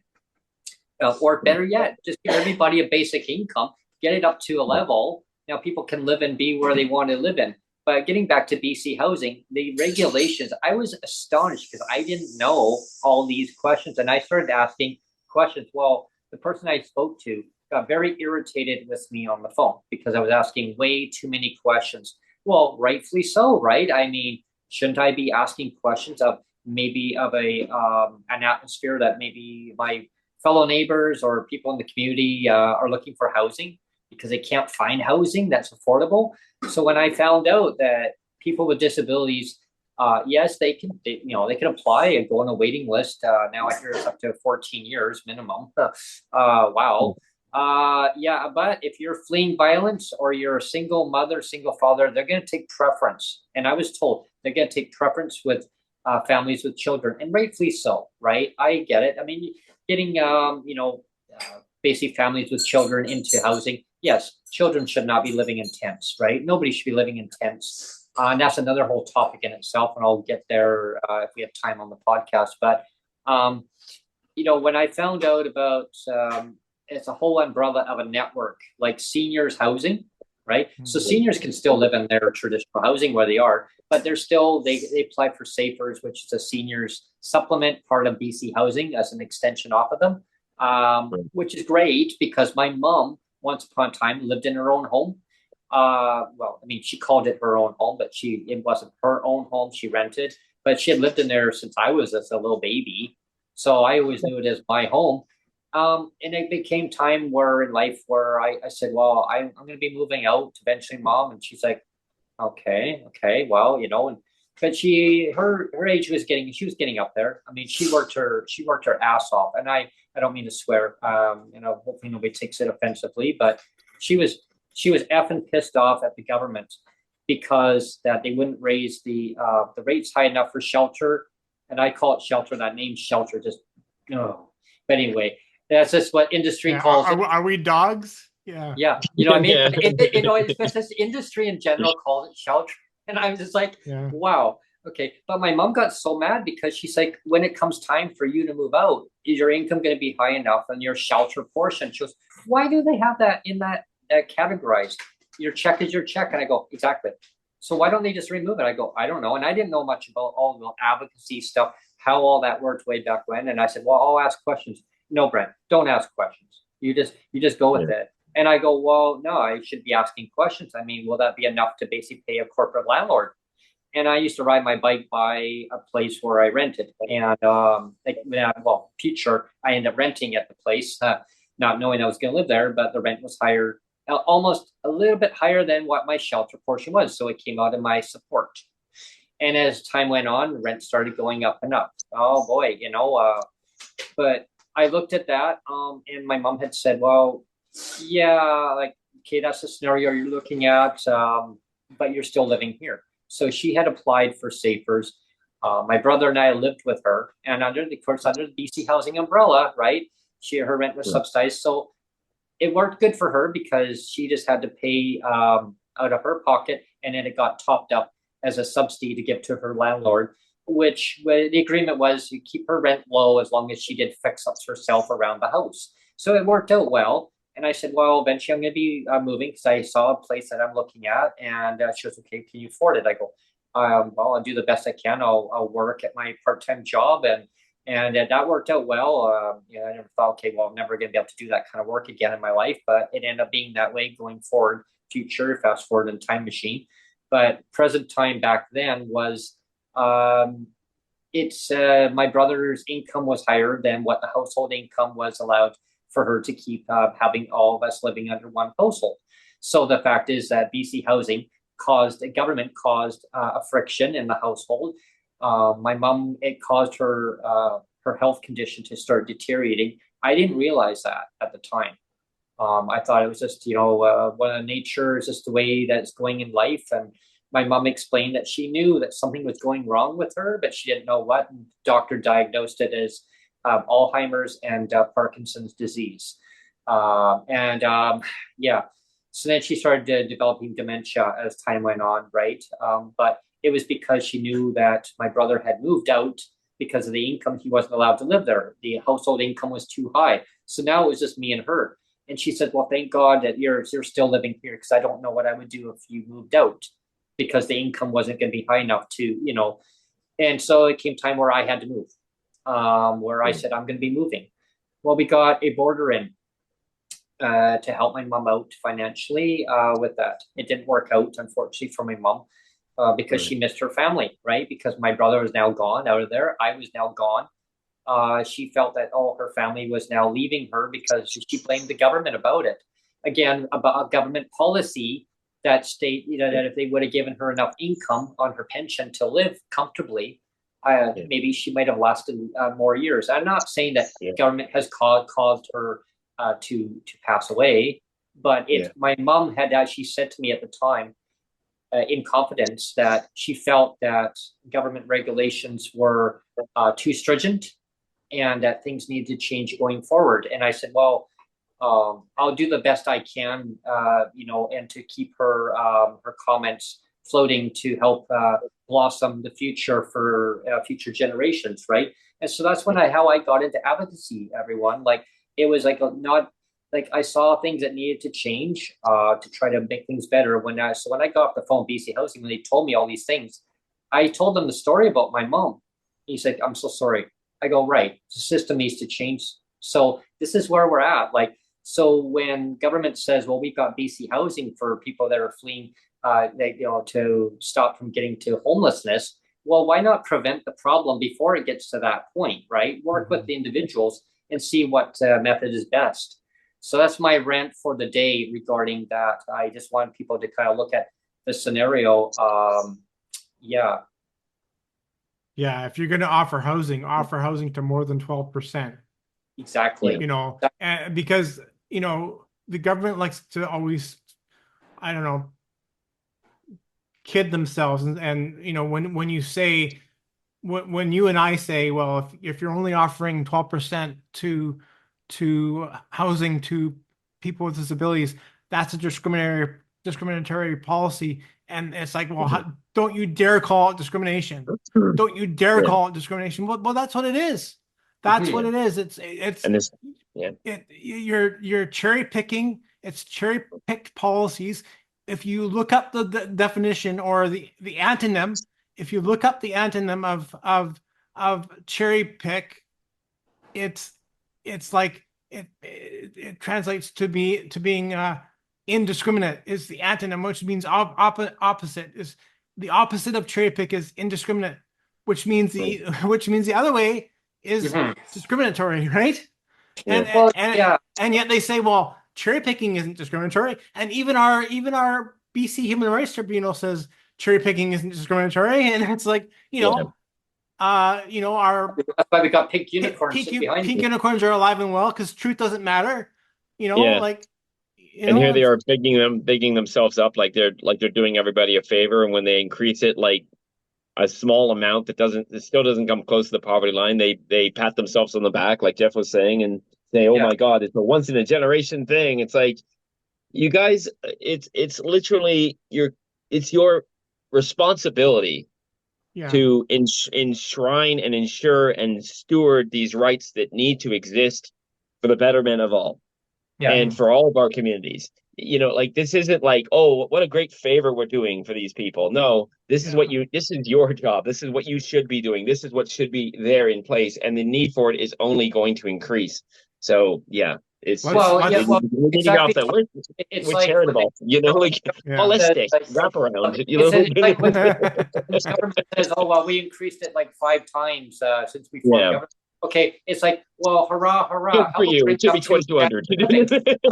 Or better yet, just give everybody a basic income, get it up to a level. Now people can live and be where they want to live in. But getting back to BC housing, the regulations, I was astonished because I didn't know all these questions. And I started asking questions. Well, the person I spoke to got very irritated with me on the phone because I was asking way too many questions. Well, rightfully so, right? I mean, shouldn't I be asking questions of maybe of an atmosphere that maybe my fellow neighbors or people in the community are looking for housing because they can't find housing that's affordable? So when I found out that people with disabilities, yes, they can apply and go on a waiting list. Now I hear it's up to 14 years minimum. Wow. Yeah, but if you're fleeing violence or you're a single mother, single father, they're going to take preference. And I was told they're going to take preference with families with children, and rightfully so, right? I get it. I mean, getting basic families with children into housing. Yes, children should not be living in tents, right? Nobody should be living in tents. And that's another whole topic in itself, and I'll get there if we have time on the podcast. But, when I found out about it's a whole umbrella of a network, like seniors housing, right? Mm-hmm. So seniors can still live in their traditional housing where they are, but they're still, they apply for SAFERS, which is a seniors supplement part of BC housing as an extension off of them, which is great because my mom, once upon a time, lived in her own home. Well, I mean, she called it her own home, but it wasn't her own home. She rented, but she had lived in there since I was a little baby. So I always knew it as my home. And it became time in life where I said, well, I'm going to be moving out eventually, Mom. And she's like, okay, well, but her age she was getting up there. I mean, she worked her ass off, and I don't mean to swear, hopefully nobody takes it offensively, but she was effing pissed off at the government because that they wouldn't raise the rates high enough for shelter. And I call it shelter, that name shelter, just, no. But anyway, that's just what industry calls it.
Are we dogs? Yeah.
Yeah. You know what I mean? Yeah. It's just this industry in general calls it shelter. And I'm just like, wow. Okay. But my mom got so mad because she's like, when it comes time for you to move out, is your income going to be high enough on your shelter portion? She goes, why do they have that in that categorized? Your check is your check. And I go, exactly. So why don't they just remove it? I go, I don't know. And I didn't know much about all the advocacy stuff, how all that worked way back when. And I said, well, I'll ask questions. No, Brent, don't ask questions. You just go with it. And I go, well, no, I should be asking questions. I mean, will that be enough to basically pay a corporate landlord? And I used to ride my bike by a place where I rented. And future, I ended up renting at the place, not knowing I was going to live there, but the rent was higher, almost a little bit higher than what my shelter portion was. So it came out of my support. And as time went on, the rent started going up and up. Oh boy, but I looked at that, and my mom had said, well, yeah, like, okay, that's the scenario you're looking at, but you're still living here. So she had applied for SAFERS. My brother and I lived with her, and under the BC housing umbrella, right? Her rent was subsidized. So it worked good for her because she just had to pay out of her pocket, and then it got topped up as a subsidy to give to her landlord, which the agreement was you keep her rent low as long as she did fix-ups herself around the house. So it worked out well. And I said, well, eventually I'm going to be moving because I saw a place that I'm looking at. And she goes, okay, can you afford it? I go, well, I'll do the best I can. I'll work at my part-time job. And that worked out well. I never thought, okay, well, I'm never going to be able to do that kind of work again in my life. But it ended up being that way going forward, future, fast forward in time machine. But present time back then was, my brother's income was higher than what the household income was allowed for her to keep having all of us living under one household. So the fact is that BC housing government caused a friction in the household. My mom, it caused her health condition to start deteriorating. I didn't realize that at the time. I thought it was just, one nature is just the way that's going in life. And my mom explained that she knew that something was going wrong with her, but she didn't know what. And doctor diagnosed it as Alzheimer's and Parkinson's disease. So then she started developing dementia as time went on, right? But it was because she knew that my brother had moved out because of the income. He wasn't allowed to live there. The household income was too high. So now it was just me and her. And she said, well, thank God that you're still living here because I don't know what I would do if you moved out. because the income wasn't going to be high enough to, you know. And so it came time where I had to move, where I said, I'm going to be moving. Well, we got a boarder in to help my mom out financially with that. It didn't work out, unfortunately, for my mom because she missed her family, right? Because my brother was now gone out of there. I was now gone. She felt that her family was now leaving her because she blamed the government about it. Again, about a government policy that state, you know, that if they would have given her enough income on her pension to live comfortably, maybe she might have lasted more years. I'm not saying that government has caused her to pass away, but my mom had actually said to me at the time, in confidence, that she felt that government regulations were too stringent and that things needed to change going forward. And I said, well, I'll do the best I can, you know, and to keep her her comments floating to help blossom the future for future generations, right? And so that's how I got into advocacy. Everyone, like, it was like not like I saw things that needed to change to try to make things better. When I got off the phone, BC Housing, when they told me all these things, I told them the story about my mom. He said, "I'm so sorry." I go, right, the system needs to change. So this is where we're at. Like, so when government says, well, we've got BC Housing for people that are fleeing, you know, to stop from getting to homelessness, well, why not prevent the problem before it gets to that point, right? Work with the individuals and see what method is best. So that's my rant for the day regarding that. I just want people to kind of look at the scenario.
Yeah, if you're going to offer housing to more than 12%.
Exactly.
You know, because, you know, the government likes to always, I don't know, kid themselves. And you know, when you say, when you and I say, well, if you're only offering 12% to housing to people with disabilities, that's a discriminatory policy. And it's like, well, don't you dare call it discrimination. Don't you dare call it discrimination. Well, that's what it is. That's what it is. You're cherry picking. It's cherry picked policies. If you look up the definition or the antonym, if you look up the antonym of cherry pick, it's like it translates to being indiscriminate is the antonym, which means opposite. Is the opposite of cherry pick is indiscriminate, which means the other way is discriminatory, right? And yet they say, well, cherry picking isn't discriminatory, and even our BC Human Rights Tribunal says cherry picking isn't discriminatory, and it's like, you know, our
that's why we got pink unicorns
pink unicorns are alive and well because truth doesn't matter, you know, like.
And here they are bigging themselves up like they're doing everybody a favor, and when they increase it like a small amount that still doesn't come close to the poverty line, they pat themselves on the back, like Jeff was saying, and say, "Oh my God, it's a once in a generation thing." It's like, you guys, it's literally your responsibility to enshrine and ensure and steward these rights that need to exist for the betterment of all. And for all of our communities. You know, like, this isn't like, oh, what a great favor we're doing for these people. No, this is this is your job. This is what you should be doing. This is what should be there in place. And the need for it is only going to increase. So, it's
exactly. It's
we're
like
charitable, you know, like holistic, wraparound. You know,
it's like when the government says, "Oh, well, we increased it like 5 times since we formed government." Okay, it's like, well, hurrah!
Good for you. It should be 2,200.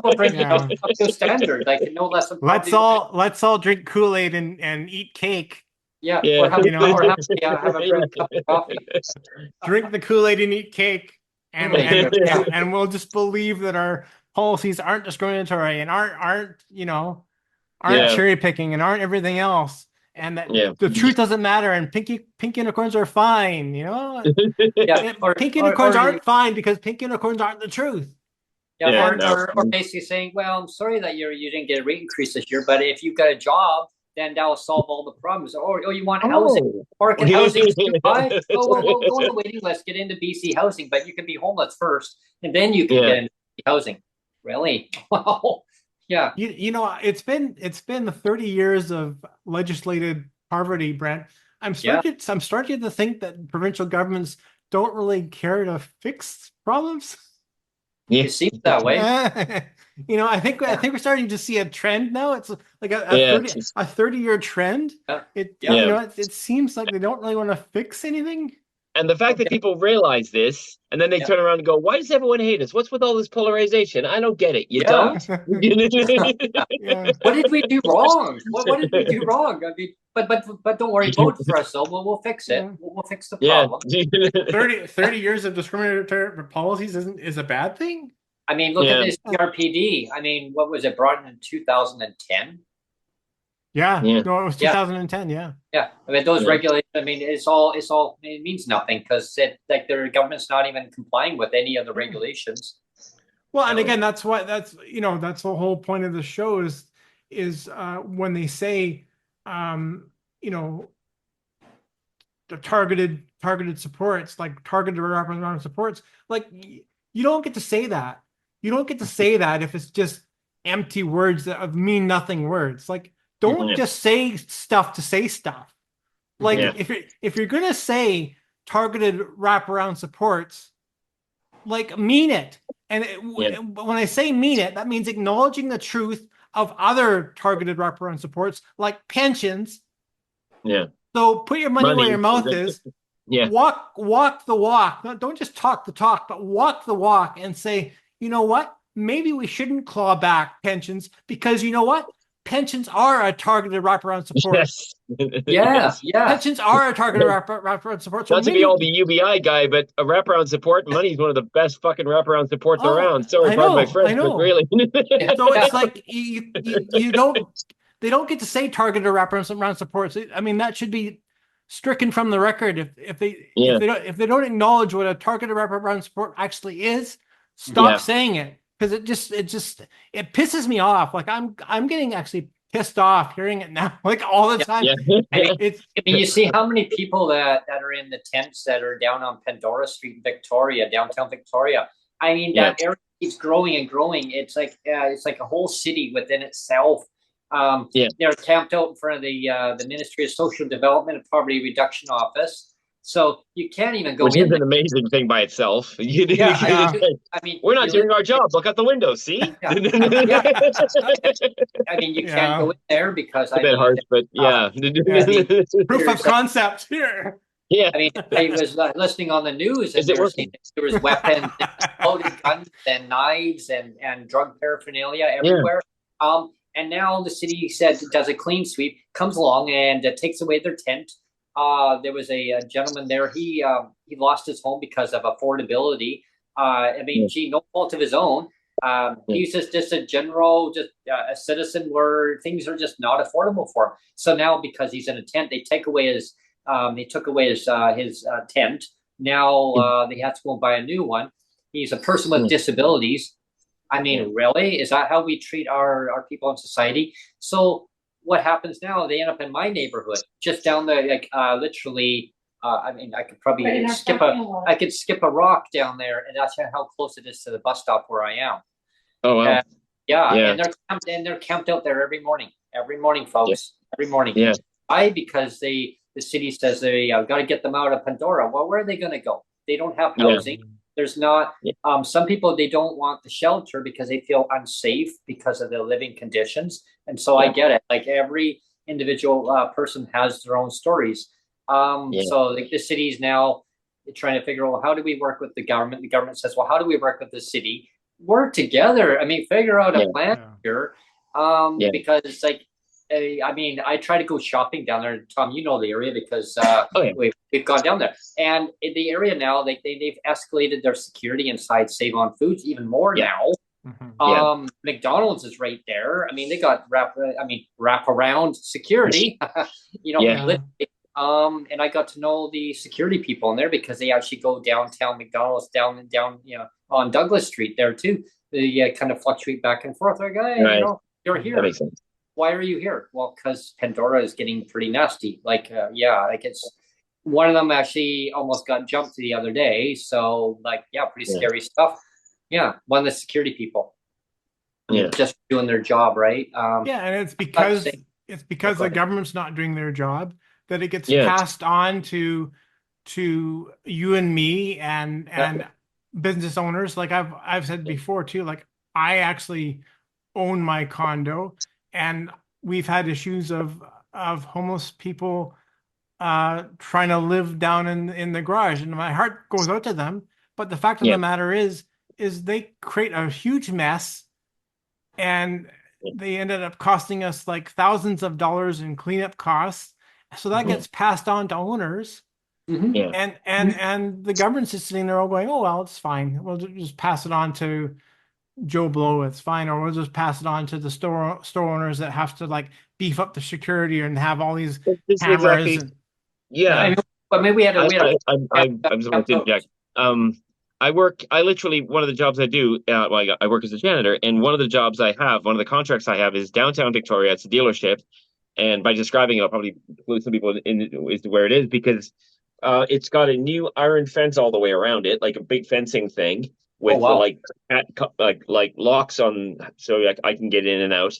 Up to standard, like no less than.
Let's all drink Kool-Aid and eat cake.
Or have, have a brewed cup of coffee.
Drink the Kool-Aid and eat cake, and we'll just believe that our policies aren't discriminatory and aren't cherry picking and aren't everything else. And that the truth doesn't matter, and pink unicorns are fine, you know. Pink unicorns aren't fine because pink unicorns aren't the truth.
Or basically saying, "Well, I'm sorry that you didn't get a rate increase this year, but if you've got a job, then that'll solve all the problems." Or you want housing, market housing? Go on the waiting list, get into BC Housing, but you can be homeless first, and then you can get into BC Housing. Really? Wow. Yeah.
You know, it's been 30 years of legislated poverty, Brent. I'm starting to think that provincial governments don't really care to fix problems.
It
Yeah.
seems that way.
You know, I think we're starting to see a trend now. It's like a
Yeah.
30-year trend.
Yeah.
You know, it seems like they don't really want to fix anything.
And the fact that people realize this and then they turn around and go, why does everyone hate us? What's with all this polarization? I don't get it. You
Yeah.
don't?
Yeah.
What did we do wrong? What did we do wrong? I mean, but don't worry, vote for us, so we'll fix it.
Yeah.
We'll fix the
Yeah.
problem.
30 years of discriminatory policies is a bad thing.
I mean, look
Yeah.
at this CRPD. I mean, what was it, brought in 2010?
Yeah.
Yeah.
No, it was 2010. Yeah.
Yeah, I mean those
Yeah.
regulations. I mean, it's all. It means nothing because their government's not even complying with any of the regulations.
Well, and again, that's the whole point of the show is when they say, you know, the targeted supports, like targeted referendum supports, like you don't get to say that. You don't get to say that if it's just empty words that mean nothing words. Like, don't just say stuff to say stuff. Like, if you're gonna say targeted wraparound supports, like, mean it. And when I say mean it, that means acknowledging the truth of other targeted wraparound supports, like pensions.
Yeah.
So put your money where your mouth is.
Yeah.
Walk the walk. Don't just talk the talk, but walk the walk and say, you know what? Maybe we shouldn't claw back pensions because you know what? Pensions are a targeted wraparound support.
Yes.
Yeah, yeah.
Pensions are a targeted wraparound support. So
Not to be all the UBI guy, but a wraparound support, money is one of the best fucking wraparound supports around. Sorry, pardon my French, but really.
So it's like you don't. They don't get to say targeted wraparound supports. I mean, that should be stricken from the record if they don't acknowledge what a targeted wraparound support actually is. Stop saying it, because it pisses me off. Like I'm getting actually pissed off hearing it now, like all the time.
I mean, you see how many people that are in the tents that are down on Pandora Street, Victoria, downtown Victoria. I mean, that area keeps growing and growing. It's like a whole city within itself. They're camped out in front of the Ministry of Social Development and Poverty Reduction Office. So you can't even go in.
Which is an amazing thing by itself. I mean, we're not doing our job. Look out the window. See?
I mean, you can't go in there because
a bit harsh, but
proof of concept here.
Yeah, I mean, I was listening on the news, and there was weapons, and loaded guns, and knives, and drug paraphernalia everywhere. And now the city does a clean sweep, comes along and takes away their tent. There was a gentleman there. He lost his home because of affordability. I mean, no fault of his own. He's just a general, a citizen where things are just not affordable for him. So now, because he's in a tent, they took away his tent. Now they have to go and buy a new one. He's a person with disabilities. I mean, really? Is that how we treat our people in society? So what happens now? They end up in my neighborhood, just down there, like literally. I mean, I could probably skip a rock down there, and that's how close it is to the bus stop where I am.
Oh wow!
And they're camped out there every morning, folks, every morning.
Yeah.
Why? Because the city says they got to get them out of Pandora. Well, where are they going to go? They don't have housing. There's not. Some people, they don't want the shelter because they feel unsafe because of their living conditions. And so I get it. Like every individual person has their own stories. So like the city's now trying to figure out, well, how do we work with the government? The government says, well, how do we work with the city? Work together. I mean, figure out a plan here. Because it's like, I mean, I try to go shopping down there. Tom, you know the area because we've gone down there. And in the area now, they've escalated their security inside Save on Foods even more now. McDonald's is right there. I mean, they got wraparound security. And I got to know the security people in there because they actually go downtown McDonald's down on Douglas Street there too. They kind of fluctuate back and forth. Like, hey, you're here.
That makes sense.
Why are you here? Well, because Pandora is getting pretty nasty. Like, it's one of them actually almost got jumped the other day. So, pretty scary stuff. Yeah, one of the security people.
Yeah.
Just doing their job, right?
Yeah, and it's
But
because
say-
the
go ahead.
government's not doing their job that it gets
Yeah.
passed on to you and me and business owners. Like I've said before too, like I actually own my condo, and we've had issues of homeless people trying to live down in the garage, and my heart goes out to them. But the fact of
Yeah.
the matter is they create a huge mess, and they ended up costing us like thousands of dollars in cleanup costs. So that gets passed on to owners,
Mhm.
Yeah.
and the government's just sitting there all going, oh well, it's fine. We'll just pass it on to Joe Blow. It's fine, or we'll just pass it on to the store owners that have to like beef up the security and have all these
This is
cameras
exactly.
and
Yeah.
I know, but maybe we had a
I,
we had
I,
a
I just want to interject. I literally, one of the jobs I do, I work as a janitor, and one of the jobs I have, one of the contracts I have is downtown Victoria. It's a dealership. And by describing it, I'll probably clue some people in as to where it is because it's got a new iron fence all the way around it, like a big fencing thing
oh
with
wow.
like locks on, so like I can get in and out.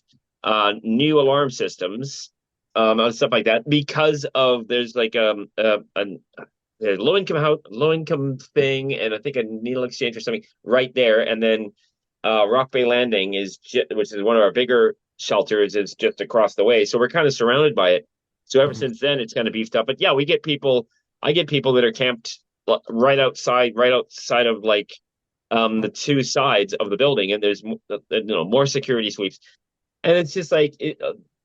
New alarm systems, and stuff like that. Because of there's like a low income thing, and I think a needle exchange or something right there, and then Rock Bay Landing which is one of our bigger shelters, is just across the way. So we're kind of surrounded by it. So ever since then, it's kind of beefed up. But yeah, we get people. I get people that are camped right outside of like the two sides of the building, and there's more security sweeps, and it's just like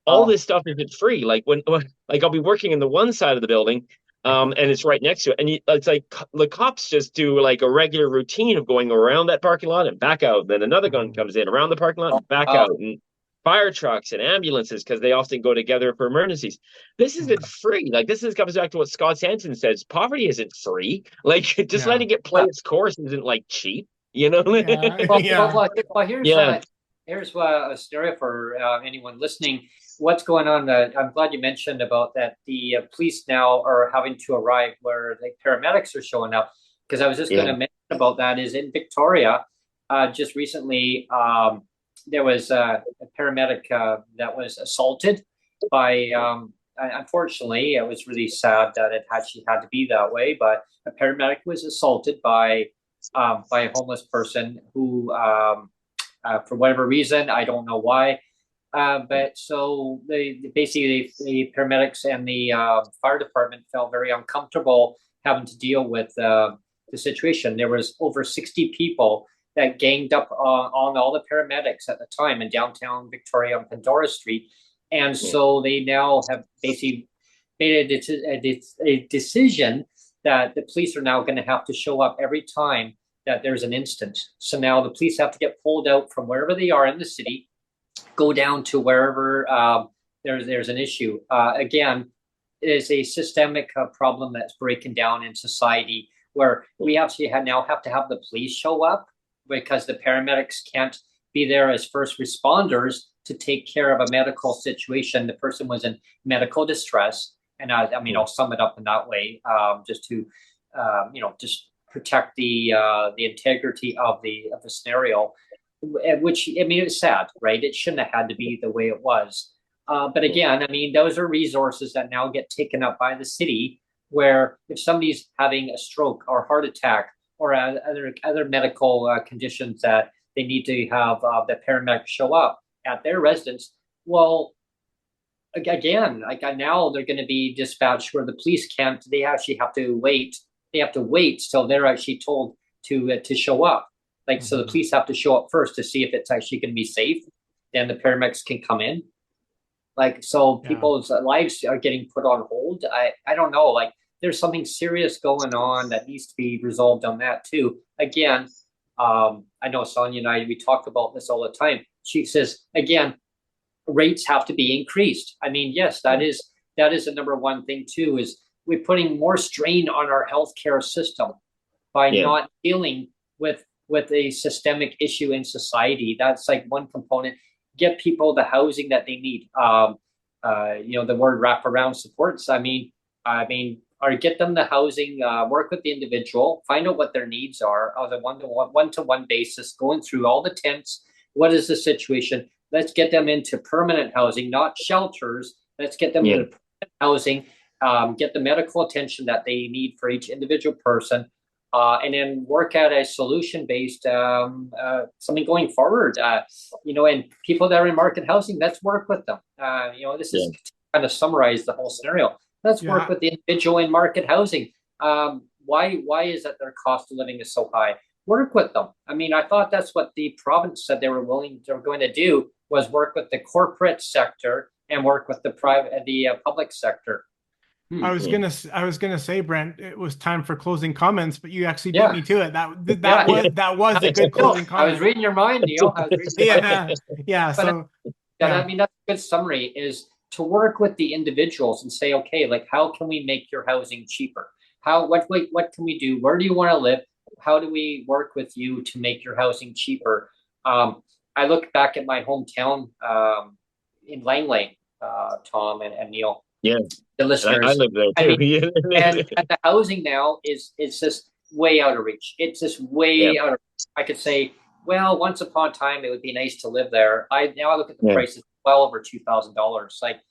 all
Oh,
this stuff isn't free. Like like I'll be working in the one side of the building, and it's right next to it, and it's like the cops just do like a regular routine of going around that parking lot and back out. Then another gun comes in around the parking lot and back
oh,
out, and fire trucks and ambulances because they often go together for emergencies. This isn't free. Like comes back to what Scott Sanson says: poverty isn't free. Like just
yeah,
letting it play its course isn't like cheap. You know?
yeah,
well,
yeah.
here's
Yeah.
here's a scenario for anyone listening. What's going on? I'm glad you mentioned about that. The police now are having to arrive where the paramedics are showing up. Because I was just going
Yeah.
to mention about that is in Victoria, just recently there was a paramedic that was assaulted by. Unfortunately, it was really sad that it actually had to be that way. But a paramedic was assaulted by a homeless person who, for whatever reason, I don't know why. But so basically the paramedics and the fire department felt very uncomfortable having to deal with the situation. There was over 60 people that ganged up on all the paramedics at the time in downtown Victoria on Pandora Street. And so they now have basically made a decision that the police are now going to have to show up every time that there's an incident. So now the police have to get pulled out from wherever they are in the city, go down to wherever there's an issue. Again, it is a systemic problem that's breaking down in society where we actually now have to have the police show up because the paramedics can't be there as first responders to take care of a medical situation. The person was in medical distress. And I mean, I'll sum it up in that way, just to, just protect the integrity of the scenario, which I mean, it's sad, right? It shouldn't have had to be the way it was. But again, I mean, those are resources that now get taken up by the city, where if somebody's having a stroke or heart attack or other medical conditions that they need to have the paramedics show up at their residence, well, again, like now they're going to be dispatched where the police can't. They actually have to wait. They have to wait till they're actually told to show up. Like so, the police have to show up first to see if it's actually going to be safe. Then the paramedics can come in. Like so, people's lives are getting put on hold. I don't know. Like there's something serious going on that needs to be resolved on that too. Again, I know Sonia and I we talk about this all the time. She says again, rates have to be increased. I mean, yes, that is the number one thing too, is we're putting more strain on our healthcare system by not dealing with a systemic issue in society. That's like one component. Get people the housing that they need. The word wraparound supports. I mean, or get them the housing, work with the individual, find out what their needs are on a one-to-one basis, going through all the tents. What is the situation? Let's get them into permanent housing, not shelters. Let's get them into permanent housing, get the medical attention that they need for each individual person, and then work at a solution-based something going forward. And people that are in market housing, let's work with them. This is kind of summarize the whole scenario. Let's work with the individual in market housing. Why is that their cost of living is so high? Work with them. I mean, I thought that's what the province said they were going to do, was work with the corporate sector and work with the public sector.
I was gonna say, Brent, it was time for closing comments, but you actually beat me to it. That was a good closing comment.
I was reading your mind, Neil. I was reading
So
I mean, that's a good summary, is to work with the individuals and say, okay, like, how can we make your housing cheaper? What can we do? Where do you want to live? How do we work with you to make your housing cheaper? I look back at my hometown in Langley, Tom and Neil.
Yeah,
the listeners.
I live there too.
I mean, and the housing now is just way out of reach. It's just way out of reach. I could say, well, once upon a time, it would be nice to live there. Now I look at the prices, well over $2,000. Like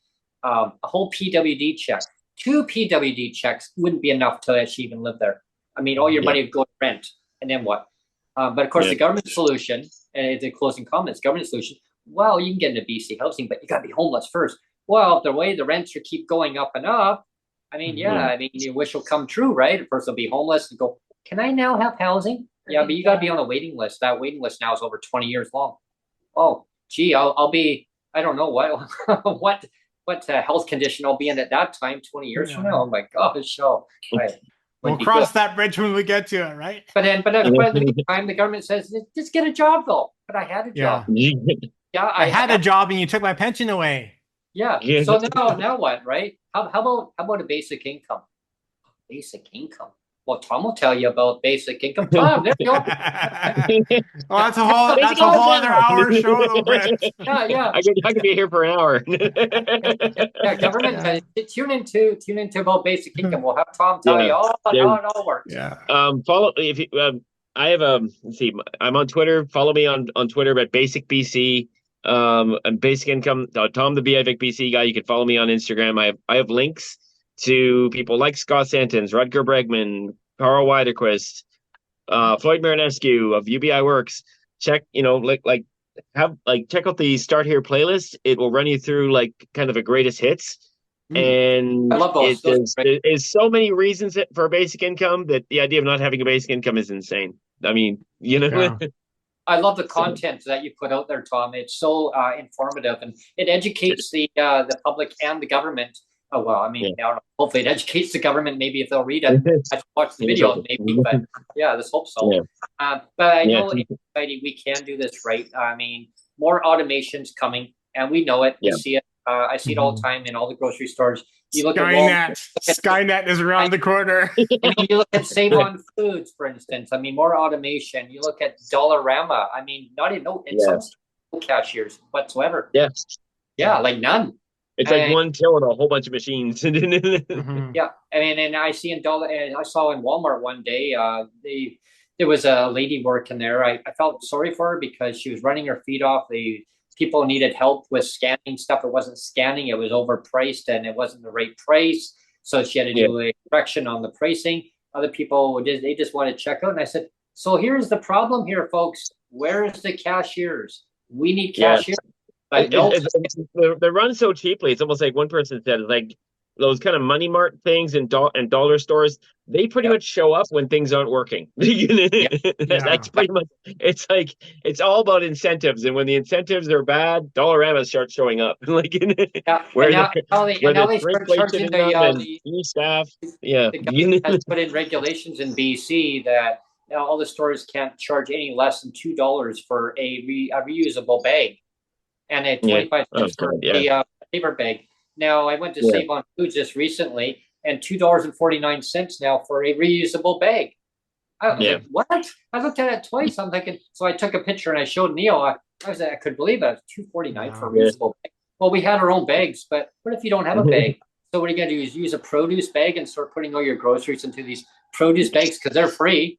a whole PWD check, 2 PWD checks wouldn't be enough to actually even live there. I mean, all your money would go to rent, and then what? But of course, the government solution, and the closing comments, government solution, well, you can get into BC housing, but you got to be homeless first. Well, the way the rents keep going up and up, I mean, I mean, your wish will come true, right? A person will be homeless and go, can I now have housing? Yeah, but you got to be on a waiting list. That waiting list now is over 20 years long. Oh, gee, I'll be, I don't know what health condition I'll be in at that time, 20 years from now. Oh my gosh, right.
We'll cross that bridge when we get to it, right?
But in the meantime, the government says, just get a job though. But I had a job.
Yeah, I had a job and you took my pension away.
Yeah. So now what, right? How about a basic income? Basic income. Well, Tom will tell you about basic income. Tom, there you go.
Well, that's a whole other hour show, though, Brent.
Yeah.
I could be here for an hour.
Government. Tune into about basic income. We'll have Tom tell you all about how it all works.
Yeah. Follow if you. I have let's see. I'm on Twitter. Follow me on Twitter at Basic BC. And Basic Income. Tom the BIVIC BC guy. You can follow me on Instagram. I have links to people like Scott Santens, Rutger Bregman, Carl Widerquist, Floyd Marinescu of UBI Works. Check, check out the Start Here playlist. It will run you through like kind of a greatest hits. And
I love those.
There's so many reasons for a basic income that the idea of not having a basic income is insane. I mean,
I love the content that you put out there, Tom. It's so informative, and it educates the public and the government. Oh, well, I mean, hopefully it educates the government. Maybe if they'll read it, I should watch the videos, maybe. But let's hope so. But I know in society we can do this right. I mean, more automation's coming, and we know it. We see it. I see it all the time in all the grocery stores. You look
Skynet is around the corner.
I mean, you look at Save On Foods, for instance. I mean, more automation. You look at Dollarama. I mean, some cashiers whatsoever. Yeah, like none.
It's like one till and a whole bunch of machines.
Yeah, I mean, and I see I saw in Walmart one day, there was a lady working there. I felt sorry for her because she was running her feet off. The people needed help with scanning stuff. It wasn't scanning. It was overpriced and it wasn't the right price. So she had to do a correction on the pricing. Other people, they just wanted to check out. And I said, so here's the problem here, folks. Where's the cashiers? We need cashiers.
They run so cheaply. It's almost like one person said, like those kind of money mart things and dollar stores, they pretty much show up when things aren't working. That's pretty much, it's like, it's all about incentives. And when the incentives are bad, Dollarama starts showing up. Now they start charging the staff. The
government has put in regulations in BC that all the stores can't charge any less than $2 for a reusable bag. And a 25 cents for a paper bag. Now, I went to Save On Foods just recently, and $2.49 now for a reusable bag. I was like, what? I looked at it twice. I'm thinking, so I took a picture and I showed Neil. I couldn't believe it. It was $2.49 for a reusable bag. Well, we had our own bags, but what if you don't have a bag? So what are you going to do is use a produce bag and start putting all your groceries into these produce bags because they're free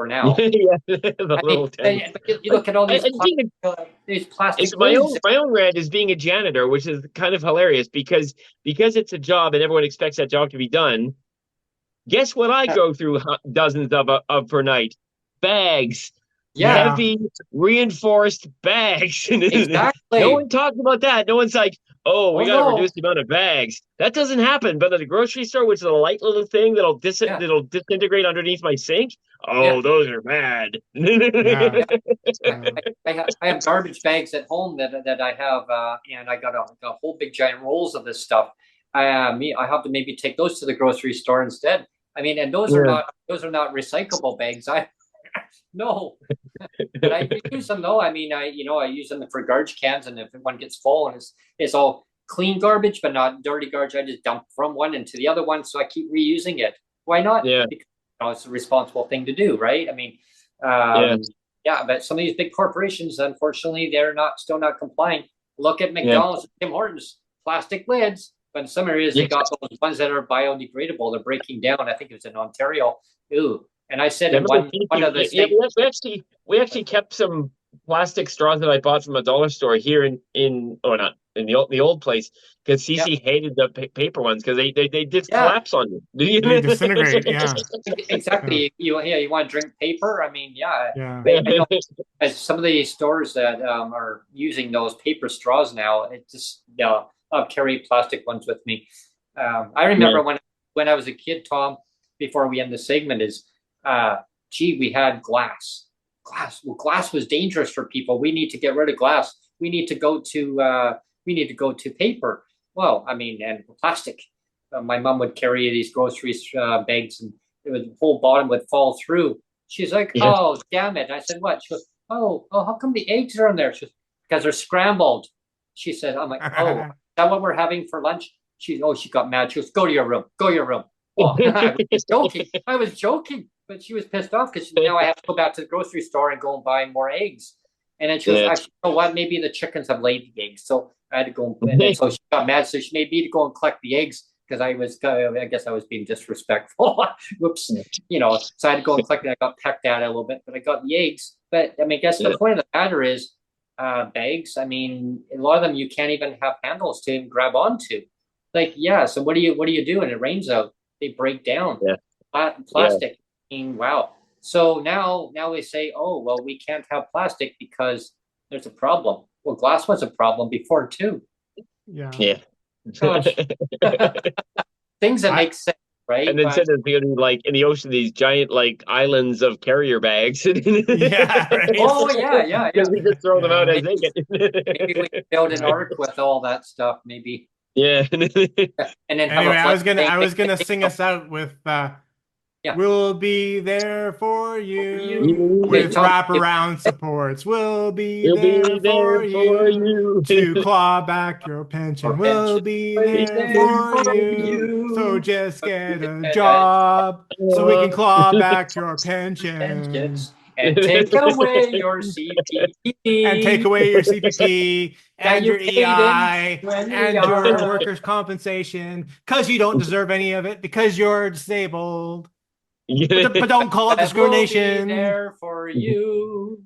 for now.
Yeah, the little tent.
But you look at all these
It's
plastic
my
lids.
own rant is being a janitor, which is kind of hilarious because it's a job and everyone expects that job to be done. Guess what I go through dozens of per night? Bags.
Yeah,
Heavy reinforced bags.
exactly.
No one talks about that. No one's like, oh, we got to reduce the amount of bags. That doesn't happen. But at the grocery store, which is a light little thing that'll disintegrate underneath my sink. Oh, those are bad.
Yeah.
I have garbage bags at home that I have, and I got a whole big giant rolls of this stuff. I have to maybe take those to the grocery store instead. I mean, and those are not recyclable bags. No, but I use them though. I mean, I use them for garbage cans, and if one gets full and it's all clean garbage but not dirty garbage, I just dump from one into the other one, so I keep reusing it. Why not?
Yeah,
because it's a responsible thing to do, right? I mean, but some of these big corporations, unfortunately, they're still not complying. Look at McDonald's and Tim Hortons, plastic lids, but in some areas they got those ones that are biodegradable. They're breaking down. I think it was in Ontario. Ooh. And I said in one of the states,
we actually kept some plastic straws that I bought from a dollar store here in the old place because Cece hated the paper ones because they just collapse on you.
They disintegrate. Yeah,
exactly. You want to drink paper? I mean, I know, as some of the stores that are using those paper straws now, it just I'll carry plastic ones with me. I remember when I was a kid, Tom. Before we end the segment, we had glass. Well, glass was dangerous for people. We need to get rid of glass. We need to go to paper. Well, I mean, and plastic. My mom would carry these groceries bags, and the whole bottom would fall through. She's like, "Oh, damn it!" I said, "What?" She goes, "Oh, how come the eggs are in there?" She goes, "Because they're scrambled." She said, "I'm like, oh, is that what we're having for lunch?" She got mad. She goes, "Go to your room. Go to your room." Well, I was joking, but she was pissed off because now I have to go back to the grocery store and go and buy more eggs. And then she was actually, you know what? Maybe the chickens have laid the eggs, so I had to go. And so she got mad, so she made me to go and collect the eggs because I guess I was being disrespectful. Whoops, So I had to go and collect it. I got pecked at it a little bit, but I got the eggs. But I mean, I guess the point of the matter is bags. I mean, a lot of them you can't even have handles to grab onto. Like, so what do you do when it rains out? They break down. Plastic. I mean, wow. So now we say, oh, well, we can't have plastic because there's a problem. Well, glass was a problem before too.
Yeah.
Gosh. Things that make sense, right?
And instead of being like in the ocean, these giant like islands of carrier bags.
Right.
Oh yeah.
We just throw them out as they get.
Maybe we can build an ark with all that stuff. Maybe.
Yeah.
And then
anyway, I was gonna sing us out with "We'll be there for you" with wraparound supports. We'll be there for you to claw back your pension. We'll be there for you. So just get a job so we can claw back your pension.
And take away your CPP.
And take away your CPP and your EI and your workers' compensation because you don't deserve any of it because you're disabled. But don't call it discrimination.
We'll be there for you.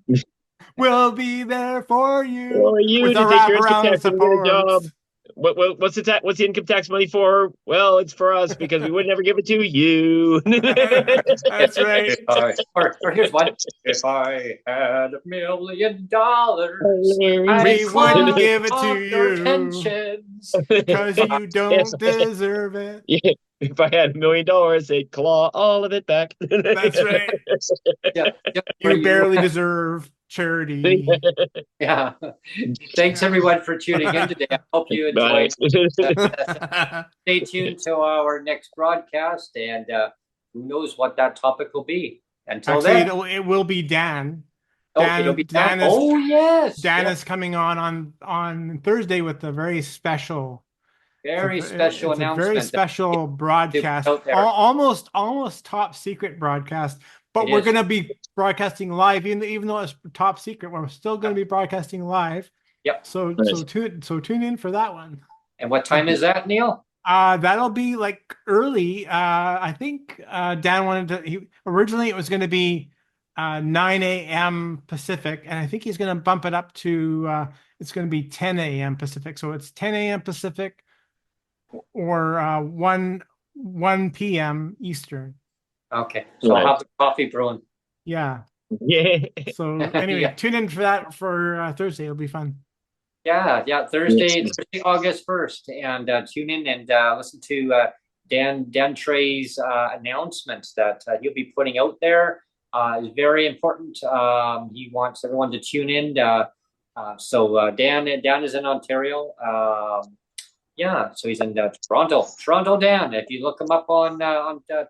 We'll be there for you.
For you
with
to take your income tax and get a job. What's the income tax money for? Well, it's for us because we would never give it to you.
That's right.
Or here's one. If I had $1 million,
we wouldn't give it to you
pensions
because you don't deserve it.
Yeah. If I had $1 million, they'd claw all of it back.
That's right. You barely deserve charity.
Yeah. Thanks everyone for tuning in today. I hope you enjoyed. Stay tuned to our next broadcast, and who knows what that topic will be. Until then,
it will be Dan.
It'll be Dan. Dan
is coming on Thursday with a very special.
Special announcement.
A very special broadcast. Almost top secret broadcast. But we're going to be broadcasting live, even though it's top secret. We're still going to be broadcasting live.
Yep.
So tune in for that one.
And what time is that, Neil?
That'll be like early. I think Dan wanted to. Originally, it was going to be 9 a.m. Pacific, and I think he's going to bump it up to it's going to be 10 a.m. Pacific. So it's 10 a.m. Pacific or 1 p.m. Eastern.
Okay, so I'll have the coffee brewing.
Yeah.
Yeah.
So anyway, tune in for that for Thursday. It'll be fun.
Yeah, Thursday, August 1st, and tune in and listen to Dan Trey's announcements that he'll be putting out there. Is very important. He wants everyone to tune in. So Dan is in Ontario. So he's in Toronto. Dan, if you look him up on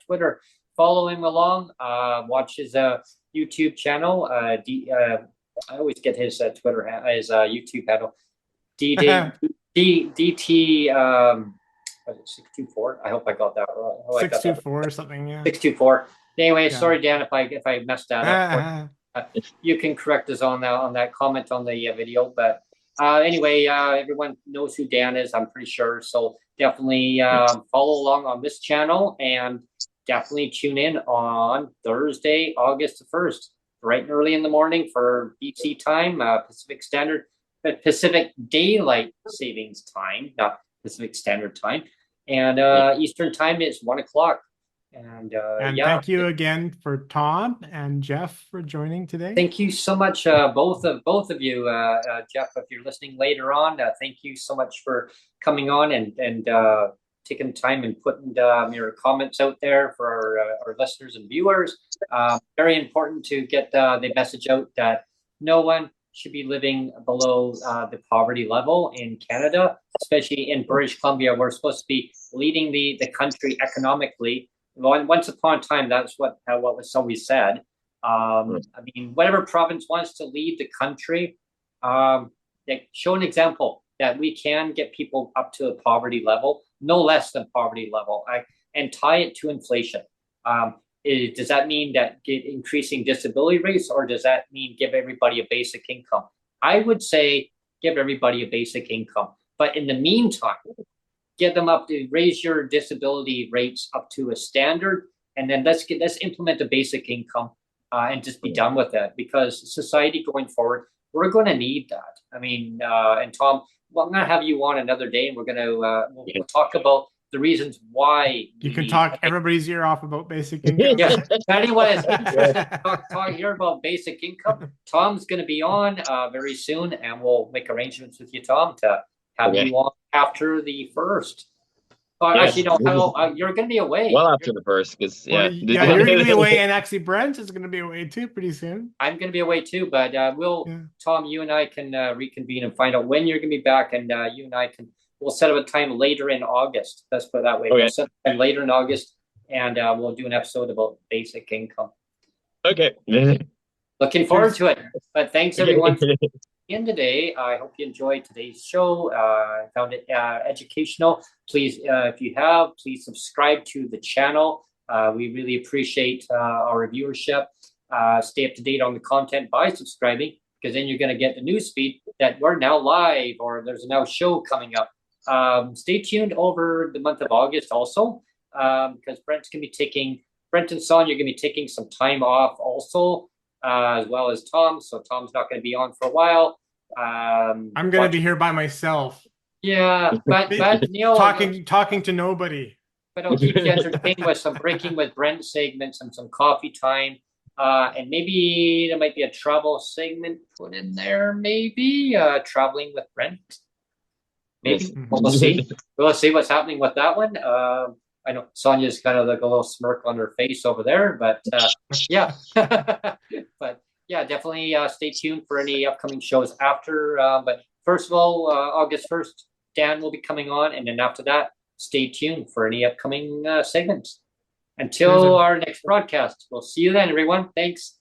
Twitter, follow him along. Watch his YouTube channel. I always get his Twitter his YouTube handle. DT 624. I hope I got that right.
624 or something. Yeah.
624. Anyway, sorry Dan if I messed that up. You can correct us on that comment on the video, but anyway, everyone knows who Dan is, I'm pretty sure. So definitely follow along on this channel and definitely tune in on Thursday, August 1st, bright and early in the morning for BC time, Pacific Daylight Savings Time, not Pacific Standard Time. And Eastern Time is 1 o'clock. And
thank you again for Tom and Jeff for joining today.
Thank you so much, both of you, Jeff. If you're listening later on, thank you so much for coming on and taking time and putting your comments out there for our listeners and viewers. Very important to get the message out that no one should be living below the poverty level in Canada, especially in British Columbia. We're supposed to be leading the country economically. Once upon a time, that's what was always said. I mean, whatever province wants to lead the country, show an example that we can get people up to a poverty level, no less than poverty level, and tie it to inflation. Does that mean that increasing disability rates, or does that mean give everybody a basic income? I would say give everybody a basic income. But in the meantime, get them up to raise your disability rates up to a standard, and then let's implement a basic income and just be done with that, because society going forward, we're going to need that. I mean, and Tom, well, I'm going to have you on another day, and we're going to we'll talk about the reasons why
you can talk everybody's ear off about basic income.
Yeah, if anyone is interested talk here about basic income, Tom's going to be on very soon, and we'll make arrangements with you, Tom, to have you on after the 1st. Actually, no, you're going to be away.
Well, after the 1st, because
you're going to be away, and actually Brent is going to be away too pretty soon.
I'm going to be away too, but Tom, you and I can reconvene and find out when you're going to be back, and you and I we'll set up a time later in August. Let's put it that way.
Okay.
We'll set up a time later in August, and we'll do an episode about basic income.
Okay.
Looking forward to it. But thanks everyone for in today. I hope you enjoyed today's show. I found it educational. Please, if you have, please subscribe to the channel. We really appreciate our viewership. Stay up to date on the content by subscribing, because then you're going to get the news feed that we're now live or there's a now show coming up. Stay tuned over the month of August also, because Brent and Sonia are going to be taking some time off also, as well as Tom. So Tom's not going to be on for a while.
I'm going to be here by myself.
Yeah, but Neil,
talking to nobody.
But I'll keep you entertained with some Breaking with Brent segments and some coffee time. And maybe there might be a travel segment put in there. Maybe traveling with Brent. Maybe we'll see. We'll see what's happening with that one. I know Sonia's kind of like a little smirk on her face over there, but yeah. But yeah, definitely stay tuned for any upcoming shows after. But first of all, August 1st, Dan will be coming on, and then after that, stay tuned for any upcoming segments. Until our next broadcast, we'll see you then, everyone. Thanks.